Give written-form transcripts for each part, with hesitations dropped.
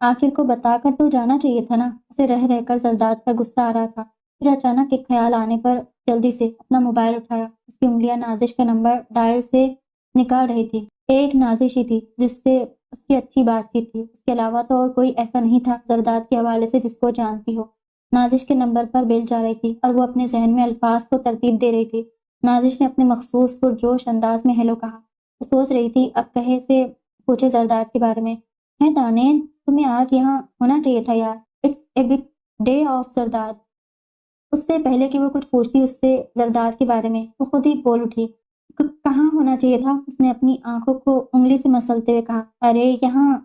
آخر کو بتا کر تو جانا چاہیے تھا نا۔ اسے رہ رہ کر زرداد پر غصہ آ رہا تھا۔ پھر اچانک ایک خیال آنے پر جلدی سے اپنا موبائل اٹھایا۔ اس کی انگلیاں نازش کا نمبر ڈائل سے نکال رہی تھی۔ ایک نازش ہی تھی جس سے اس کی اچھی بات چیت تھی، اس کے علاوہ تو اور کوئی ایسا نہیں تھا زرداد کے حوالے سے جس کو جانتی ہو۔ نازش کے نمبر پر بیل جا رہی تھی اور وہ اپنے ذہن میں الفاظ کو ترتیب دے رہی تھی۔ نازش نے اپنے مخصوص پرجوش انداز میں ہیلو کہا۔ وہ سوچ رہی تھی اب کہے سے پوچھے زرداد کے بارے میں۔ ہے دانین، تمہیں آج یہاں ہونا چاہیے تھا یار۔ It's a big day of Zardad. اس سے پہلے کہ وہ کچھ پوچھتی اس سے زرداد کے بارے میں، وہ خود ہی بول اٹھی۔ کہاں ہونا چاہیے تھا؟ اس نے اپنی آنکھوں کو انگلی سے مسلتے ہوئے کہا۔ ارے یہاں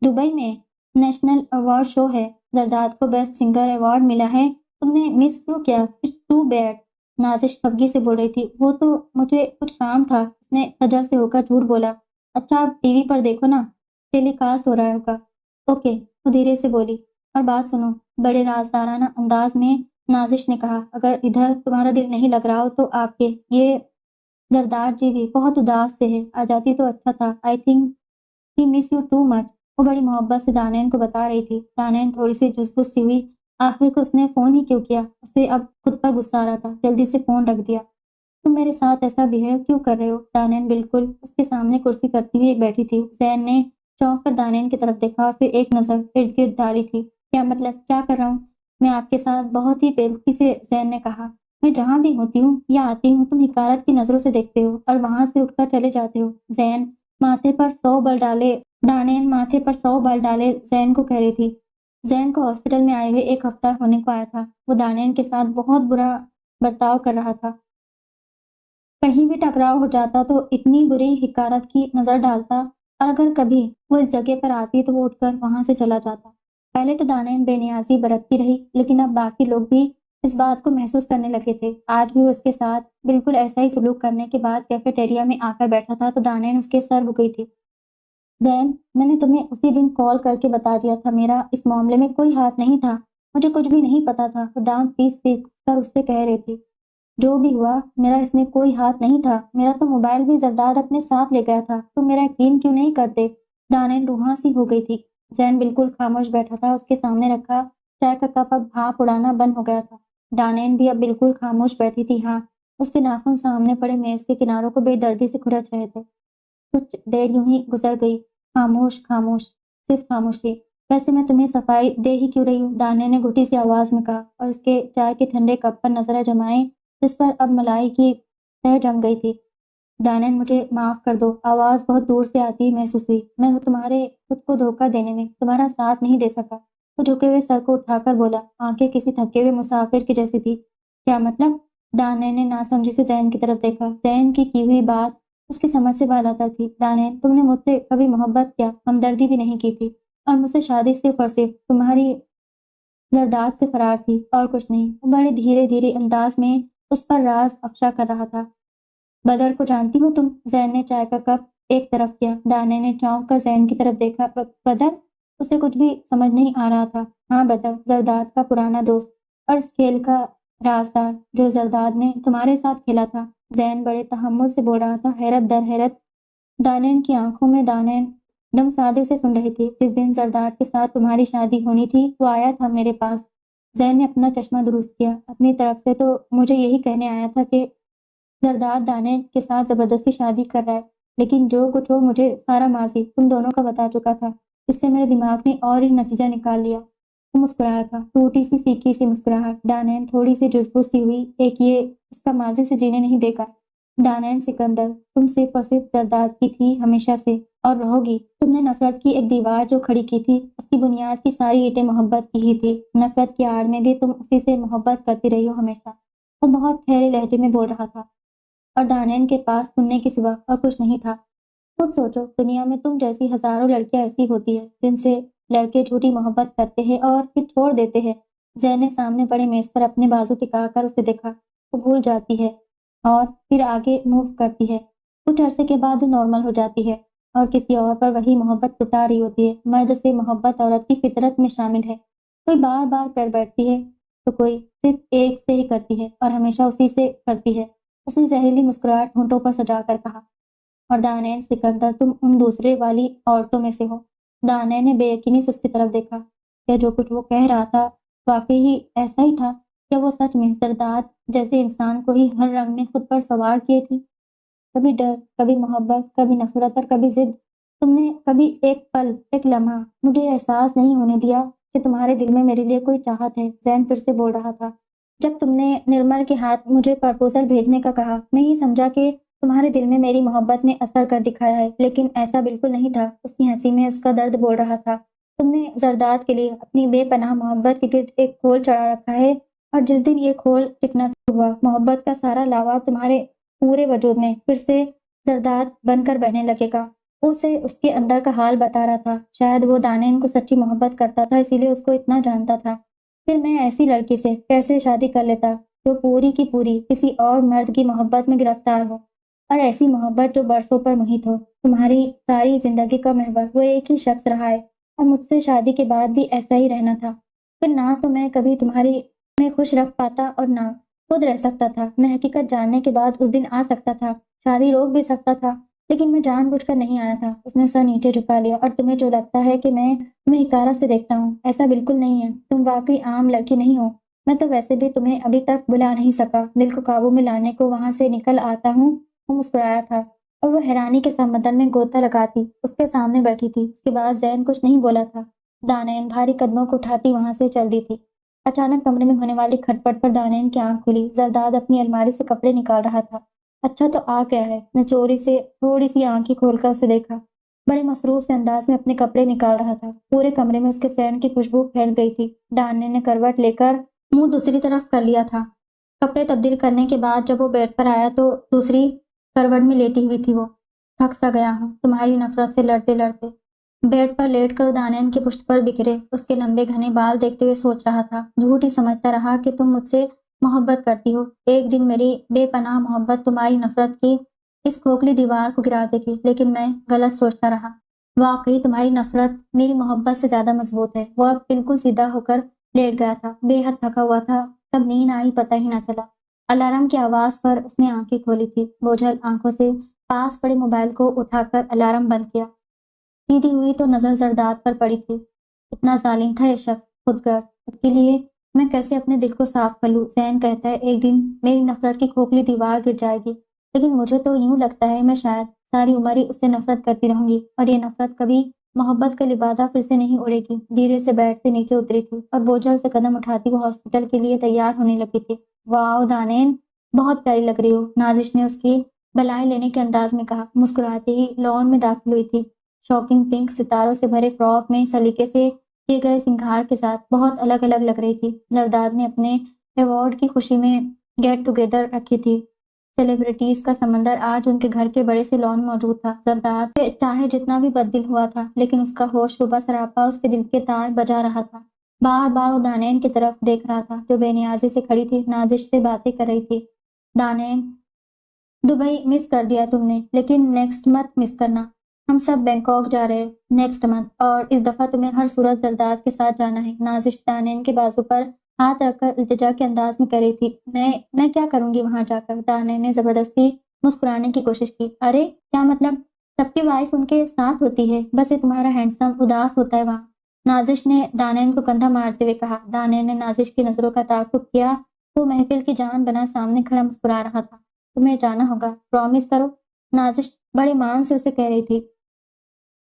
دبئی میں نیشنل ایوارڈ شو ہے، زرداد کو بیسٹ سنگر ایوارڈ ملا ہے، تم نے مس کیوں کیا؟ It's too bad. نازش خفگی سے بول رہی تھی۔ وہ تو مجھے کچھ کام تھا، اس نے خجل سے ہو کر جھوٹ بولا۔ اچھا آپ ٹی وی پر دیکھو نا، ٹیلی کاسٹ ہو رہا ہوگا۔ اوکے، وہ دھیرے سے بولی۔ اور بات سنو، بڑے رازدارانہ انداز میں نازش نے کہا، اگر ادھر تمہارا دل نہیں لگ رہا ہو تو آپ کے یہ زرداد جی بھی بہت اداس سے ہے، آ جاتی تو اچھا تھا۔ I think he miss you too much. وہ بڑی محبت سے دانین کو بتا رہی تھی۔ دانین تھوڑی سی جس سی ہوئی، آخر کو اس نے فون ہی کیوں کیا؟ اسے اب خود پر غصہ آ رہا تھا، جلدی سے فون رکھ دیا۔ تم میرے ساتھ ایسا بہیو کیوں کر رہے ہو؟ دانین بالکل اس کے سامنے کرسی کرتی ہوئی بیٹھی تھی۔ زین نے چونک کر دانین کی طرف دیکھا اور پھر ایک نظر ارد گرد ڈالی تھی۔ کیا مطلب؟ کیا کر رہا ہوں میں آپ کے ساتھ؟ بہت ہی بے رخی سے زین نے کہا۔ میں جہاں بھی ہوتی ہوں یا آتی ہوں تم حقارت کی نظروں سے دیکھتے ہو اور وہاں سے اٹھ کر چلے جاتے ہو۔ زین ماتھے پر 100 بل ڈالے دانین ماتھے پر 100 بل ڈالے زین کو کہہ رہی تھی۔ زین کو ہاسپٹل میں آئے ہوئے ایک ہفتہ ہونے کو آیا تھا۔ وہ دانین کے ساتھ بہت برا برتاؤ کر رہا تھا۔ کہیں بھی ٹکراؤ ہو جاتا تو اتنی بری حقارت کی نظر ڈالتا، اور اگر کبھی وہ اس جگہ پر آتی تو وہ اٹھ کر وہاں سے چلا جاتا۔ پہلے تو دانین بے نیازی برتتی رہی، لیکن اب باقی لوگ بھی اس بات کو محسوس کرنے لگے تھے۔ آج بھی وہ اس کے ساتھ بالکل ایسا ہی سلوک کرنے کے بعد کیفیٹیریا میں آ کر بیٹھا تھا تو دانین اس کے سر ہو گئی تھی۔ زین، میں نے تمہیں اسی دن کال کر کے بتا دیا تھا میرا اس معاملے میں کوئی ہاتھ نہیں تھا، مجھے کچھ بھی نہیں پتا تھا۔ وہ دانت پیس پیس کر اس سے کہہ رہی تھی۔ جو بھی ہوا میرا اس میں کوئی ہاتھ نہیں تھا، میرا تو موبائل بھی زرداد اپنے ساتھ لے گیا تھا، تم میرا یقین کیوں نہیں کرتے؟ دانین روحاں سی ہو گئی تھی۔ زین بالکل خاموش بیٹھا تھا، اس کے سامنے رکھا چائے کا کپ اب بھاپ اڑانا بند ہو گیا تھا۔ دانین بھی اب بالکل خاموش بیٹھی تھی۔ ہاں، اس کے ناخن سامنے پڑے میز کے کناروں کو بے دردی سے کھرچ رہے تھے۔ کچھ دیر یوں ہی گزر گئی، خاموش خاموش، صرف خاموشی۔ ویسے میں تمہیں صفائی دے ہی کیوں رہی ہوں؟ دانے نے گھٹی سی آواز میں کہا اور اس کے چائے کے ٹھنڈے کپ پر نظریں جمائیں جس پر اب ملائی کی تہ جم گئی تھی۔ دانین، مجھے معاف کر دو، آواز بہت دور سے آتی محسوس ہوئی۔ میں تمہارے خود کو دھوکہ دینے میں تمہارا ساتھ نہیں دے سکا۔ وہ جھکے ہوئے سر کو اٹھا کر بولا، آنکھیں کسی تھکے ہوئے مسافر کی جیسی تھی۔ کیا مطلب؟ دانین نے ناسمجھی سے زین کی طرف دیکھا۔ زین کی ہوئی بات اس کی سمجھ سے بالا تر تھی۔ دانین، تم نے مجھ سے کبھی محبت کیا ہمدردی بھی نہیں کی تھی، اور مجھ سے شادی صرف اور صرف تمہاری زرداد سے فرار تھی اور کچھ نہیں۔ وہ بڑے دھیرے دھیرے انداز میں اس پر راز افشا کر رہا تھا۔ بدر کو جانتی ہو تم؟ زین نے چائے کا کپ ایک طرف کیا۔ دانے نے چونک کر زین کی طرف دیکھا۔ بدر؟ اسے کچھ بھی سمجھ نہیں آ رہا تھا۔ ہاں بدر، زرداد کا پرانا دوست اور اس کھیل کا رازدار جو زرداد نے تمہارے ساتھ کھیلا تھا۔ زین بڑے تحمل سے بول رہا تھا، حیرت در حیرت دانین کی آنکھوں میں۔ دانین دم سادے سے سن رہی تھی۔ جس دن زرداد کے ساتھ تمہاری شادی ہونی تھی وہ آیا تھا میرے پاس۔ زین نے اپنا چشمہ درست کیا۔ اپنی طرف سے تو مجھے یہی کہنے آیا تھا کہ زرداد دانین کے ساتھ زبردستی شادی کر رہا ہے، لیکن جو کچھ ہو مجھے سارا ماضی تم دونوں کا بتا چکا تھا۔ اس سے میرے دماغ نے اور ہی نتیجہ نکال لیا۔ وہ مسکرایا تھا، ٹوٹی سی پھیکی سی مسکراہٹ۔ دانین تھوڑی سی جزبوز سی ہوئی، ایک یہ اس کا ماضی سے جینے نہیں دے گا۔ دانین سکندر، تم صرف اور صرف زرداد کی تھی ہمیشہ سے اور رہو گی۔ تم نے نفرت کی ایک دیوار جو کھڑی کی تھی، اس کی بنیاد کی ساری اینٹیں محبت کی ہی تھی۔ نفرت کی آڑ میں بھی تم اسی سے محبت کرتی رہی ہو ہمیشہ۔ وہ بہت ٹھہرے لہجے میں بول رہا تھا، اور دانین کے پاس سننے کے سوا اور کچھ نہیں تھا۔ خود سوچو، دنیا میں تم جیسی ہزاروں لڑکیاں ایسی ہوتی ہیں جن سے لڑکے جھوٹی محبت کرتے ہیں اور پھر چھوڑ دیتے ہیں۔ زین نے سامنے پڑے میز پر اپنے بازو ٹکا کر اسے دیکھا۔ وہ بھول جاتی ہے اور پھر آگے موو کرتی ہے۔ کچھ عرصے کے بعد وہ نارمل ہو جاتی ہے اور کسی اور پر وہی محبت لٹا رہی ہوتی ہے۔ مرد سے محبت عورت کی فطرت میں شامل ہے۔ کوئی بار بار کر بیٹھتی ہے تو کوئی صرف ایک سے ہی کرتی ہے اور ہمیشہ اسی سے کرتی ہے۔ اس نے زہریلی مسکراہٹ ہونٹوں پر سجا کر کہا، اور دانین سکندر، تم ان دوسرے والی عورتوں میں سے ہو۔ دانے نے بے یقینی سے اس کی طرف دیکھا. کیا جو کچھ وہ کہہ رہا تھا واقعی ہی ایسا ہی تھا؟ کیا وہ سچ میں زرداد جیسے انسان کو ہی ہر رنگ میں خود پر سوار کیے تھی؟ کبھی ڈر، کبھی محبت، کبھی نفرت اور کبھی ضد. تم نے کبھی ایک پل، ایک لمحہ مجھے احساس نہیں ہونے دیا کہ تمہارے دل میں میرے لیے کوئی چاہت ہے. زین پھر سے بول رہا تھا. جب تم نے نرمل کے ہاتھ مجھے پرپوزل بھیجنے کا کہا، میں یہ سمجھا کہ تمہارے دل میں میری محبت نے اثر کر دکھایا ہے، لیکن ایسا بالکل نہیں تھا. اس کی ہنسی میں اس کا درد بول رہا تھا. تم نے زرداد کے لیے اپنی بے پناہ محبت کے گرد ایک کھول چڑھا رکھا ہے، اور جس دن یہ کھول ٹکنا ہوا، محبت کا سارا لاوا تمہارے پورے وجود میں پھر سے زرداد بن کر بہنے لگے گا. وہ اسے اس کے اندر کا حال بتا رہا تھا. شاید وہ دانین کو سچی محبت کرتا تھا، اسی لیے اس کو اتنا جانتا تھا. پھر میں ایسی لڑکی سے کیسے شادی کر لیتا جو پوری کی پوری کسی اور مرد کی محبت میں گرفتار ہو، اور ایسی محبت جو برسوں پر محیط ہو. تمہاری ساری زندگی کا محور وہ ایک ہی شخص رہا ہے، اور مجھ سے شادی کے بعد بھی ایسا ہی رہنا تھا. پھر نہ تو میں کبھی تمہاری میں خوش رکھ پاتا اور نہ خود رہ سکتا تھا. میں حقیقت جاننے کے بعد اس دن آ سکتا تھا، شادی روک بھی سکتا تھا، لیکن میں جان بوجھ کر نہیں آیا تھا. اس نے سر نیچے جھکا لیا. اور تمہیں جو لگتا ہے کہ میں تمہیں حقارت سے دیکھتا ہوں، ایسا بالکل نہیں ہے. تم واقعی عام لڑکی نہیں ہو. میں تو ویسے بھی تمہیں ابھی تک بلا نہیں سکا. دل کو قابو میں لانے کو وہاں سے نکل آتا ہوں. وہ مسکرایا تھا، اور وہ حیرانی کے سمندر میں غوطہ لگاتی اس کے سامنے بیٹھی تھی. اس کے بعد زین کچھ نہیں بولا تھا. دانین بھاری قدموں کو اٹھاتی وہاں سے چل دی تھی. اچانک کمرے میں ہونے والی کھٹپٹ پر دانین کی آنکھ کھلی. زرداد اپنی الماری سے کپڑے نکال رہا تھا. اچھا تو آ گیا ہے. نے چوری سے تھوڑی سی آنکھیں کھول کر اسے دیکھا. بڑے مصروف سے انداز میں اپنے کپڑے نکال رہا تھا. پورے کمرے میں اس کے سینٹ کی خوشبو پھیل گئی تھی. دانین نے کروٹ لے کر منہ دوسری طرف کر لیا تھا. کپڑے تبدیل کرنے کے بعد جب وہ بیڈ پر آیا تو دوسری کروٹ میں لیٹی ہوئی تھی. وہ تھک سا گیا ہوں تمہاری نفرت سے لڑتے لڑتے. بیڈ پر لیٹ کر دانین کی پشت پر بکھرے اس کے لمبے گھنے بال دیکھتے ہوئے سوچ رہا تھا. جھوٹ ہی سمجھتا رہا کہ تم مجھ سے محبت کرتی ہو. ایک دن میری بے پناہ محبت تمہاری نفرت کی اس کھوکھلی دیوار کو گرا دے گی، لیکن میں غلط سوچتا رہا. واقعی تمہاری نفرت میری محبت سے زیادہ مضبوط ہے. وہ اب بالکل سیدھا ہو کر لیٹ گیا تھا. بے حد تھکا ہوا تھا. کب نیند آئی پتہ ہی نہ چلا. الارم کی آواز پر اس نے آنکھیں کھولی تھی. بوجھل آنکھوں سے پاس پڑے موبائل کو اٹھا کر الارم بند کیا. سیدھی ہوئی تو نظر زرداد پر پڑی تھی. اتنا ظالم تھا یہ شخص، خود غرض. اس کے لیے میں کیسے اپنے دل کو صاف کر لوں؟ زین کہتا ہے ایک دن میری نفرت کی کھوکھلی دیوار گر جائے گی، لیکن مجھے تو یوں لگتا ہے میں شاید ساری عمر ہی اس سے نفرت کرتی رہوں گی، اور یہ نفرت کبھی محبت کا لبادہ پھر سے نہیں اڑے گی. دھیرے سے بیڈ سے نیچے اتری تھی اور بوجھل سے قدم اٹھاتی وہ ہاسپٹل کے لیے تیار ہونے لگی تھی. واؤ دانین، بہت پیاری لگ رہی ہو، نازش نے اس کی بلائیں لینے کے انداز میں کہا. مسکراتے ہی لان میں داخل ہوئی تھی. شاکنگ پنک ستاروں سے بھرے فراک میں سلیقے سے کیے گئے سنگھار کے ساتھ بہت الگ الگ لگ رہی تھی. زرداد نے اپنے ایوارڈ کی خوشی میں گیٹ ٹوگیدر رکھی تھی. سیلیبریٹیز کا سمندر آج ان کے گھر کے بڑے سے لان موجود تھا. زرداد چاہے جتنا بھی بددل ہوا تھا، لیکن اس کا ہوش ربا سراپا اس کے دل کے تار بجا رہا تھا. بار بار وہ دانین کی طرف دیکھ رہا تھا جو بے نیازی سے کھڑی تھی، نازش سے باتیں کر رہی تھی. دانین، دبئی مس کر دیا تم نے، لیکن نیکسٹ مت مس کرنا. ہم سب بینکاک جا رہے نیکسٹ منتھ، اور اس دفعہ تمہیں ہر صورت زرداد کے ساتھ جانا ہے. نازش دانین کے بازو پر ہاتھ رکھ کر التجا کے انداز میں کر رہی تھی. میں کیا کروں گی وہاں جا کر؟ دانین نے زبردستی مسکرانے کی کوشش کی. ارے کیا مطلب؟ سب کی وائف ان کے ساتھ ہوتی ہے، بس یہ تمہارا ہینڈسم اداس ہوتا ہے وہاں. نازش نے دانین کو کندھا مارتے ہوئے کہا. دانین نے نازش کی نظروں کا تعاقب کیا. وہ محفل کی جان بنا سامنے کھڑا مسکرا رہا تھا. تمہیں جانا ہوگا، پرومس کرو. نازش بڑے مان سے اسے کہہ رہی تھی.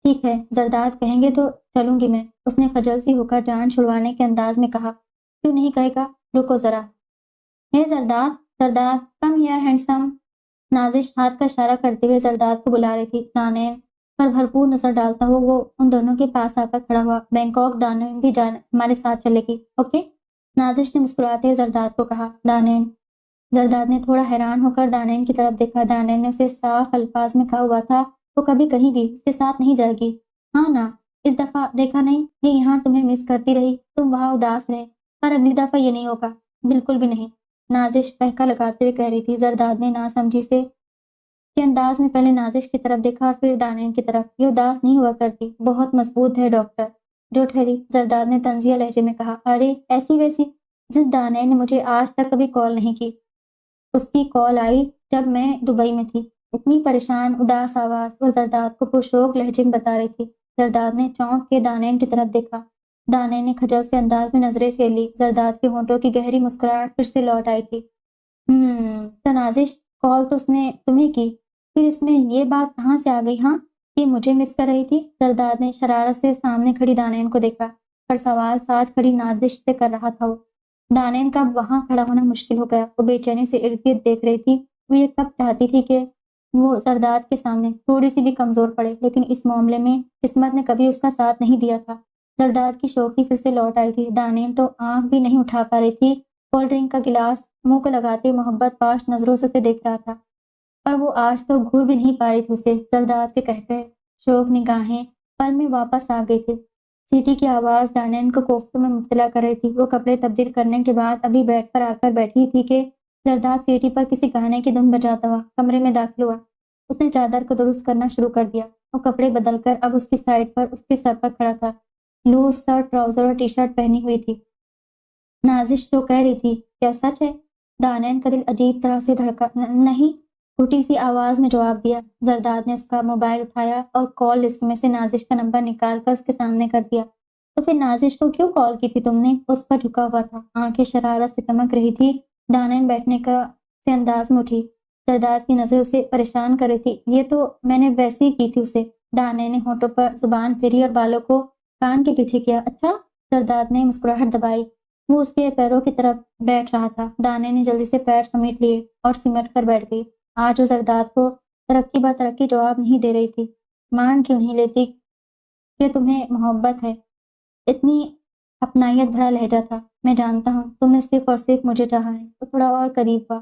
ٹھیک ہے، زرداد کہیں گے تو چلوں گی میں، اس نے خجل سی ہو کر جان چھڑوانے کے انداز میں کہا. کیوں نہیں کہے گا؟ رکو ذرا. ہے Zardad, Zardad come here handsome. نازش ہاتھ کا اشارہ کرتے ہوئے زرداد کو بلا رہی تھی. دانین پر بھرپور نظر ڈالتا ہوا وہ ان دونوں کے پاس آ کر کھڑا ہوا. بینکاک دانین بھی ہمارے ساتھ چلے گی، اوکے؟ نازش نے مسکراتے ہوئے زرداد کو کہا. دانین. زرداد نے تھوڑا حیران ہو کر دانین کی طرف دیکھا. دانین نے اسے صاف الفاظ میں کہا ہوا تھا وہ کبھی کہیں بھی اس کے ساتھ نہیں جائے گی. ہاں نا، اس دفعہ دیکھا نہیں، یہ یہاں تمہیں مس کرتی رہی، تم وہاں اداس رہے، پر اگلی دفعہ یہ نہیں ہوگا، بالکل بھی نہیں. نازش بہکا لگاتے ہوئے کہہ رہی تھی. زرداد نے ناسمجھی سے کے انداز میں پہلے نازش کی طرف دیکھا اور پھر دانین کی طرف. یہ اداس نہیں ہوا کرتی، بہت مضبوط ہے ڈاکٹر. جو ٹھہری، زرداد نے طنزیہ لہجے میں کہا. ارے ایسی ویسی؟ جس دانین نے مجھے آج تک کبھی کال نہیں کی، اس کی کال آئی جب میں دبئی میں تھی. اتنی پریشان اداس آواز وہ زرداد کو پرشوق لہجے میں بتا رہی تھی. زرداد نے چونک کے دانین کی طرف دیکھا۔ دانین نے خجل سے انداز میں نظریں پھیر لی۔ زرداد کے ہونٹوں کی گہری مسکراہٹ پھر سے لوٹ آئی تھی۔ تو نازش، کال تو اس نے تمہیں کی، پھر اس میں یہ بات کہاں سے آ گئی؟ ہاں، کہ مجھے مس کر رہی تھی؟ زرداد نے شرارت سے سامنے کھڑی دانین کو دیکھا، پر سوال ساتھ کھڑی نازش سے کر رہا تھا وہ۔ دانین کا اب وہاں کھڑا ہونا مشکل ہو گیا۔ وہ بے چینی سے ارد گرد دیکھ رہی تھی۔ وہ یہ کب چاہتی تھی کہ وہ زرداد کے سامنے تھوڑی سی بھی کمزور پڑے، لیکن اس معاملے میں قسمت نے کبھی اس کا ساتھ نہیں دیا تھا۔ زرداد کی شوخی پھر سے لوٹ آئی تھی۔ دانین تو آنکھ بھی نہیں اٹھا پا رہی تھی۔ کولڈ ڈرنک کا گلاس منہ کو لگاتے محبت پاش نظروں سے اسے دیکھ رہا تھا، پر وہ آج تو گھور بھی نہیں پا رہی تھی اسے۔ زرداد کے کہتے شوق نگاہیں پل میں واپس آ گئی تھی۔ سیٹی کی آواز دانین کو کوفتوں میں مبتلا کر رہی تھی۔ وہ کپڑے تبدیل کرنے کے بعد ابھی بیڈ پر آ کر بیٹھی تھی کہ زرداد سیٹی پر کسی گانے کی دھن بجاتا ہوا کمرے میں داخل ہوا۔ اس نے چادر کو درست کرنا شروع کر دیا۔ وہ کپڑے بدل کر اب اس کی سائڈ پر اس کے سر پر کھڑا تھا۔ لوز شرٹ، ٹراؤزر اور ٹی شرٹ پہنی ہوئی تھی۔ نازش جو کہہ رہی تھی کیا سچ ہے؟ دانین کا دل عجیب طرح سے دھڑکا۔ نہیں، ٹوٹی سی آواز میں جواب دیا۔ زرداد نے اس کا موبائل اٹھایا اور کال لسٹ میں سے نازش کا نمبر نکال کر اس کے سامنے کر دیا۔ تو پھر نازش کو کیوں کال کی تھی تم نے؟ اس پر جھکا ہوا تھا، آنکھیں شرارت سے چمک رہی تھی۔ دانین بیٹھنے کا سے انداز میں اٹھی۔ زرداد کی نظر اسے پریشان کر رہی تھی۔ یہ تو میں نے ویسے ہی کی تھی اسے۔ دانین نے ہونٹوں پر زبان پھیری اور بالوں کو کان کے پیچھے کیا۔ اچھا؟ زرداد نے مسکراہٹ دبائی۔ وہ اس کے پیروں کی طرف بیٹھ رہا تھا۔ دانین نے جلدی سے پیر سمیٹ لیے اور سمٹ کر بیٹھ گئی۔ آج وہ زرداد کو ترقی بہ ترقی جواب نہیں دے رہی تھی۔ مان کیوں نہیں لیتی کہ تمہیں محبت ہے؟ اتنی اپنائیت بھرا لہجہ تھا۔ میں جانتا ہوں تم نے صرف اور صرف مجھے چاہا ہے۔ تو تھوڑا اور قریب ہوا۔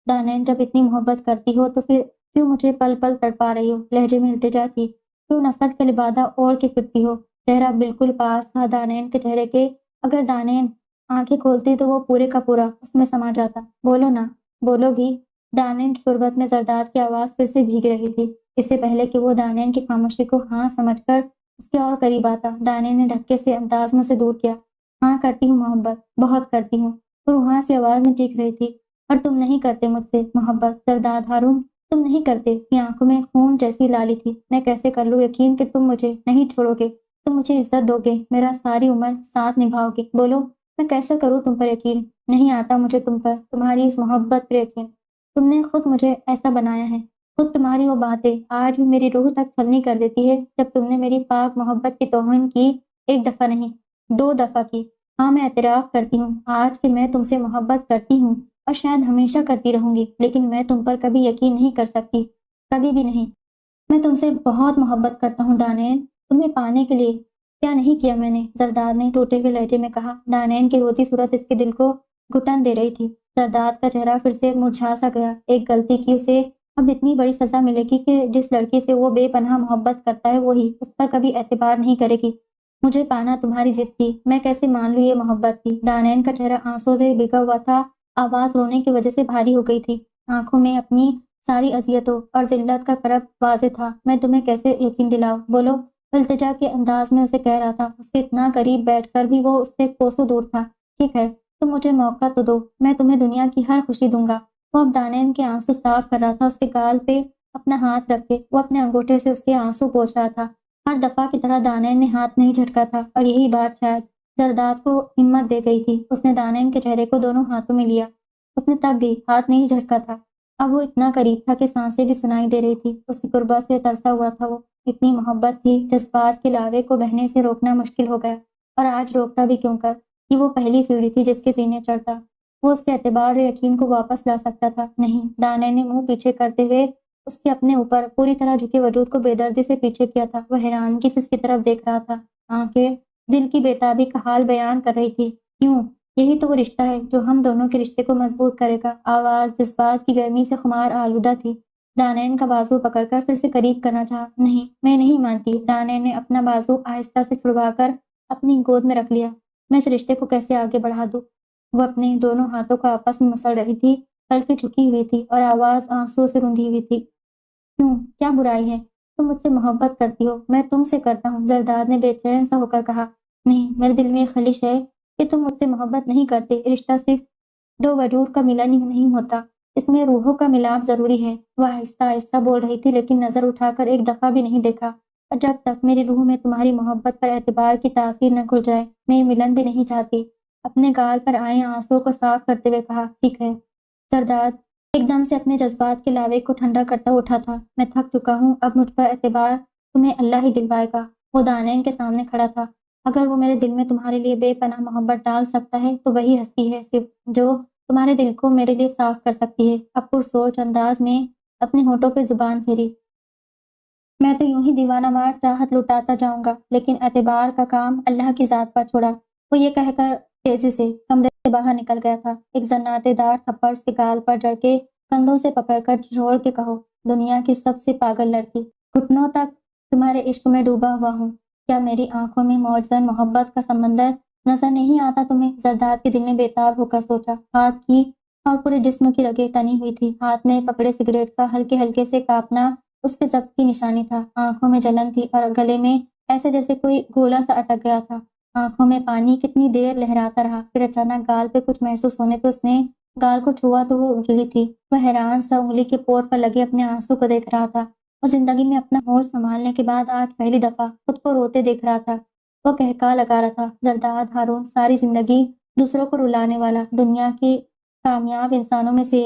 دانین، جب اتنی محبت کرتی ہو تو پھر کیوں مجھے پل پل تڑپا رہی ہو؟ لہجے میں التجا تھی۔ کیوں نفرت کا لبادہ اوڑھ کے پھرتی ہو؟ چہرہ بالکل پاس تھا دانین کے چہرے کے۔ اگر دانین آنکھیں کھولتی تو وہ پورے کا پورا اس میں سما جاتا۔ بولو نا، بولو بھی۔ دانین کی قربت میں زرداد کی آواز پھر سے بھیگ رہی تھی۔ اس سے پہلے کہ وہ دانین کی خاموشی کو ہاں سمجھ کر اس کے اور قریب آتا، دانین نے دھکے سے انداز میں سے دور کیا۔ ہاں کرتی ہوں محبت، بہت کرتی ہوں۔ وہ روحاں سی آواز میں چیخ رہی تھی۔ اور تم نہیں کرتے مجھ سے محبت زرداد ہارون، تم نہیں کرتے۔ اس کی آنکھوں میں خون جیسی لالی تھی۔ میں کیسے کر لوں یقین کہ تم مجھے نہیں چھوڑو گے، تم مجھے عزت دو گے، میرا ساری عمر ساتھ نبھاؤ گے؟ بولو، میں کیسے کروں تم پر یقین؟ نہیں آتا مجھے تم پر، تمہاری اس محبت پر یقین۔ تم نے خود مجھے ایسا بنایا ہے۔ خود تمہاری وہ باتیں آج بھی میری روح تک چھلنی کر دیتی ہے جب تم نے میری پاک محبت کی توہین کی۔ ایک دفعہ نہیں، 2 دفعہ کی۔ ہاں میں اعتراف کرتی ہوں آج کہ میں تم سے محبت کرتی ہوں اور شاید ہمیشہ کرتی رہوں گی، لیکن میں تم پر کبھی یقین نہیں کر سکتی، کبھی بھی نہیں۔ میں تم سے بہت محبت کرتا ہوں دانین، تمہیں پانے کے لیے کیا نہیں کیا میں نے؟ زرداد نے ٹوٹے ہوئے لہجے میں کہا۔ دانین کی روتی صورت اس کے دل کو گھٹن دے رہی تھی۔ زرداد کا چہرہ پھر سے مرجھا سا گیا۔ ایک غلطی کی اسے اب اتنی بڑی سزا ملے گی کہ جس لڑکی سے وہ بے پناہ محبت کرتا ہے وہی اس پر کبھی اعتبار نہیں کرے گی۔ مجھے پانا تمہاری ضد تھی، میں کیسے مان لوں یہ محبت تھی؟ دانین کا چہرہ آنسوں سے بھیگا ہوا تھا، آواز رونے کی وجہ سے بھاری ہو گئی تھی، آنکھوں میں اپنی ساری اذیتوں اور ذلت کا کرب واضح تھا۔ میں تمہیں کیسے یقین دلاؤں؟ بولو، التجا کے انداز میں اسے کہہ رہا تھا۔ اس کے اتنا قریب بیٹھ کر بھی وہ اس سے کوسوں دور تھا۔ ٹھیک ہے، تم مجھے موقع تو دو، میں تمہیں دنیا کی ہر خوشی دوں گا۔ وہ اب دانین کے آنسو صاف کر رہا تھا۔ اس کے گال پہ اپنا ہاتھ رکھ کے وہ اپنے انگوٹھے سے اس کے آنسو پوچھ رہا تھا۔ ہر دفعہ کی طرح دانین نے ہاتھ نہیں جھٹکا تھا، اور یہی بات شاید زرداد کو ہمت دے گئی تھی۔ اس نے دانین کے چہرے کو دونوں ہاتھوں میں لیا۔ اس نے تب بھی ہاتھ نہیں جھٹکا تھا۔ اب وہ اتنا قریب تھا کہ سانسیں بھی سنائی دے رہی تھی۔ اس کی قربت سے ترسا ہوا تھا وہ۔ اتنی محبت تھی، جذبات کے لاوے کو بہنے سے روکنا مشکل ہو گیا، اور آج روکتا بھی کیوں کر؟ یہ وہ پہلی سیڑھی تھی جس کے سینے چڑھتا وہ اس کے اعتبار اور یقین کو واپس لا سکتا تھا۔ نہیں، دانین نے منہ پیچھے کرتے ہوئے اس کے اپنے اوپر پوری طرح جھکے وجود کو بے دردی سے پیچھے کیا تھا۔ وہ حیرانگی سے اس کی طرف دیکھ رہا تھا، آنکھیں دل کی بےتابی کا حال بیان کر رہی تھی۔ کیوں؟ یہی تو وہ رشتہ ہے جو ہم دونوں کے رشتے کو مضبوط کرے گا۔ آواز جذبات کی گرمی سے خمار آلودہ تھی۔ دانین کا بازو پکڑ کر پھر سے قریب کرنا چاہا۔ نہیں، میں نہیں مانتی۔ دانین نے اپنا بازو آہستہ سے چھڑوا کر اپنی گود میں رکھ لیا۔ میں اس رشتے کو کیسے آگے بڑھا دوں؟ وہ اپنے دونوں ہاتھوں کو آپس میں مسل رہی تھی، پلکیں جھکی ہوئی تھی اور آواز آنسوؤں سے رندھی ہوئی تھی۔ کیوں؟ کیا برائی ہے؟ تم مجھ سے محبت کرتی ہو، میں تم سے کرتا ہوں، زرداد نے بے چین سا ہو کر کہا۔ نہیں، میرے دل میں یہ خلش ہے کہ تم مجھ سے محبت نہیں کرتے۔ رشتہ صرف 2 وجود کا ملن ہی نہیں ہوتا، اس میں روحوں کا ملاپ ضروری ہے۔ وہ آہستہ آہستہ بول رہی تھی، لیکن نظر اٹھا کر ایک دفعہ بھی نہیں دیکھا۔ اور جب تک میری روح میں تمہاری محبت پر اعتبار کی تاثیر نہ کھل جائے میں یہ ملن بھی نہیں چاہتی۔ اپنے گال پر آئے آنسو کو صاف کرتے ہوئے کہا، ٹھیک ہے۔ زرداد ایک دم سے اپنے جذبات کے لاوے کو ٹھنڈا کرتا اٹھا تھا۔ میں تھک چکا ہوں، اب مجھ پر اعتبار تمہیں اللہ ہی دلوائے گا۔ وہ دانین کے سامنے کھڑا تھا۔ اگر وہ میرے دل میں تمہارے لیے بے پناہ محبت ڈال سکتا ہے تو وہی ہستی ہے صرف جو تمہارے دل کو میرے لیے صاف کر سکتی ہے۔ اب پرسوچ انداز میں اپنے ہونٹوں پہ زبان پھیری۔ میں تو یوں ہی دیوانہ وار چاہت لٹاتا جاؤں گا، لیکن اعتبار کا کام اللہ کی ذات پر چھوڑا۔ وہ یہ کہہ کر تیزی سے کمرے سے باہر نکل گیا تھا۔ ایک زناٹے دار تھپڑ اس کے گال پر جڑ کے کندھوں سے پکڑ کر چھوڑ کے کہو، دنیا کی سب سے پاگل لڑکی، گھٹنوں تک تمہارے عشق میں ڈوبا ہوا ہوں۔ کیا میری آنکھوں میں موجزن محبت کا سمندر نظر نہیں آتا تمہیں؟ زرداد کے دل نے بےتاب ہو کر سوچا۔ ہاتھ کی اور پورے جسم کی رگیں تنی ہوئی تھی۔ ہاتھ میں پکڑے سگریٹ کا ہلکے ہلکے سے کاپنا اس کے ضبط کی نشانی تھا۔ آنکھوں میں جلن تھی اور گلے میں ایسے جیسے کوئی گولا سا اٹک گیا تھا۔ آنکھوں میں پانی کتنی دیر لہراتا رہا، پھر اچانک گال پہ کچھ محسوس ہونے پہ اس نے گال کو چھوا تو وہ گلی تھی۔ وہ حیران سا انگلی کے پور پر لگے اپنے آنسو کو دیکھ رہا تھا۔ وہ زندگی میں اپنا ہوش سنبھالنے کے بعد آج پہلی دفعہ خود کو روتے دیکھ رہا تھا۔ وہ کہکا لگا رہا تھا، زرداد ہارون ساری زندگی دوسروں کو رلانے والا، دنیا کی کامیاب انسانوں میں سے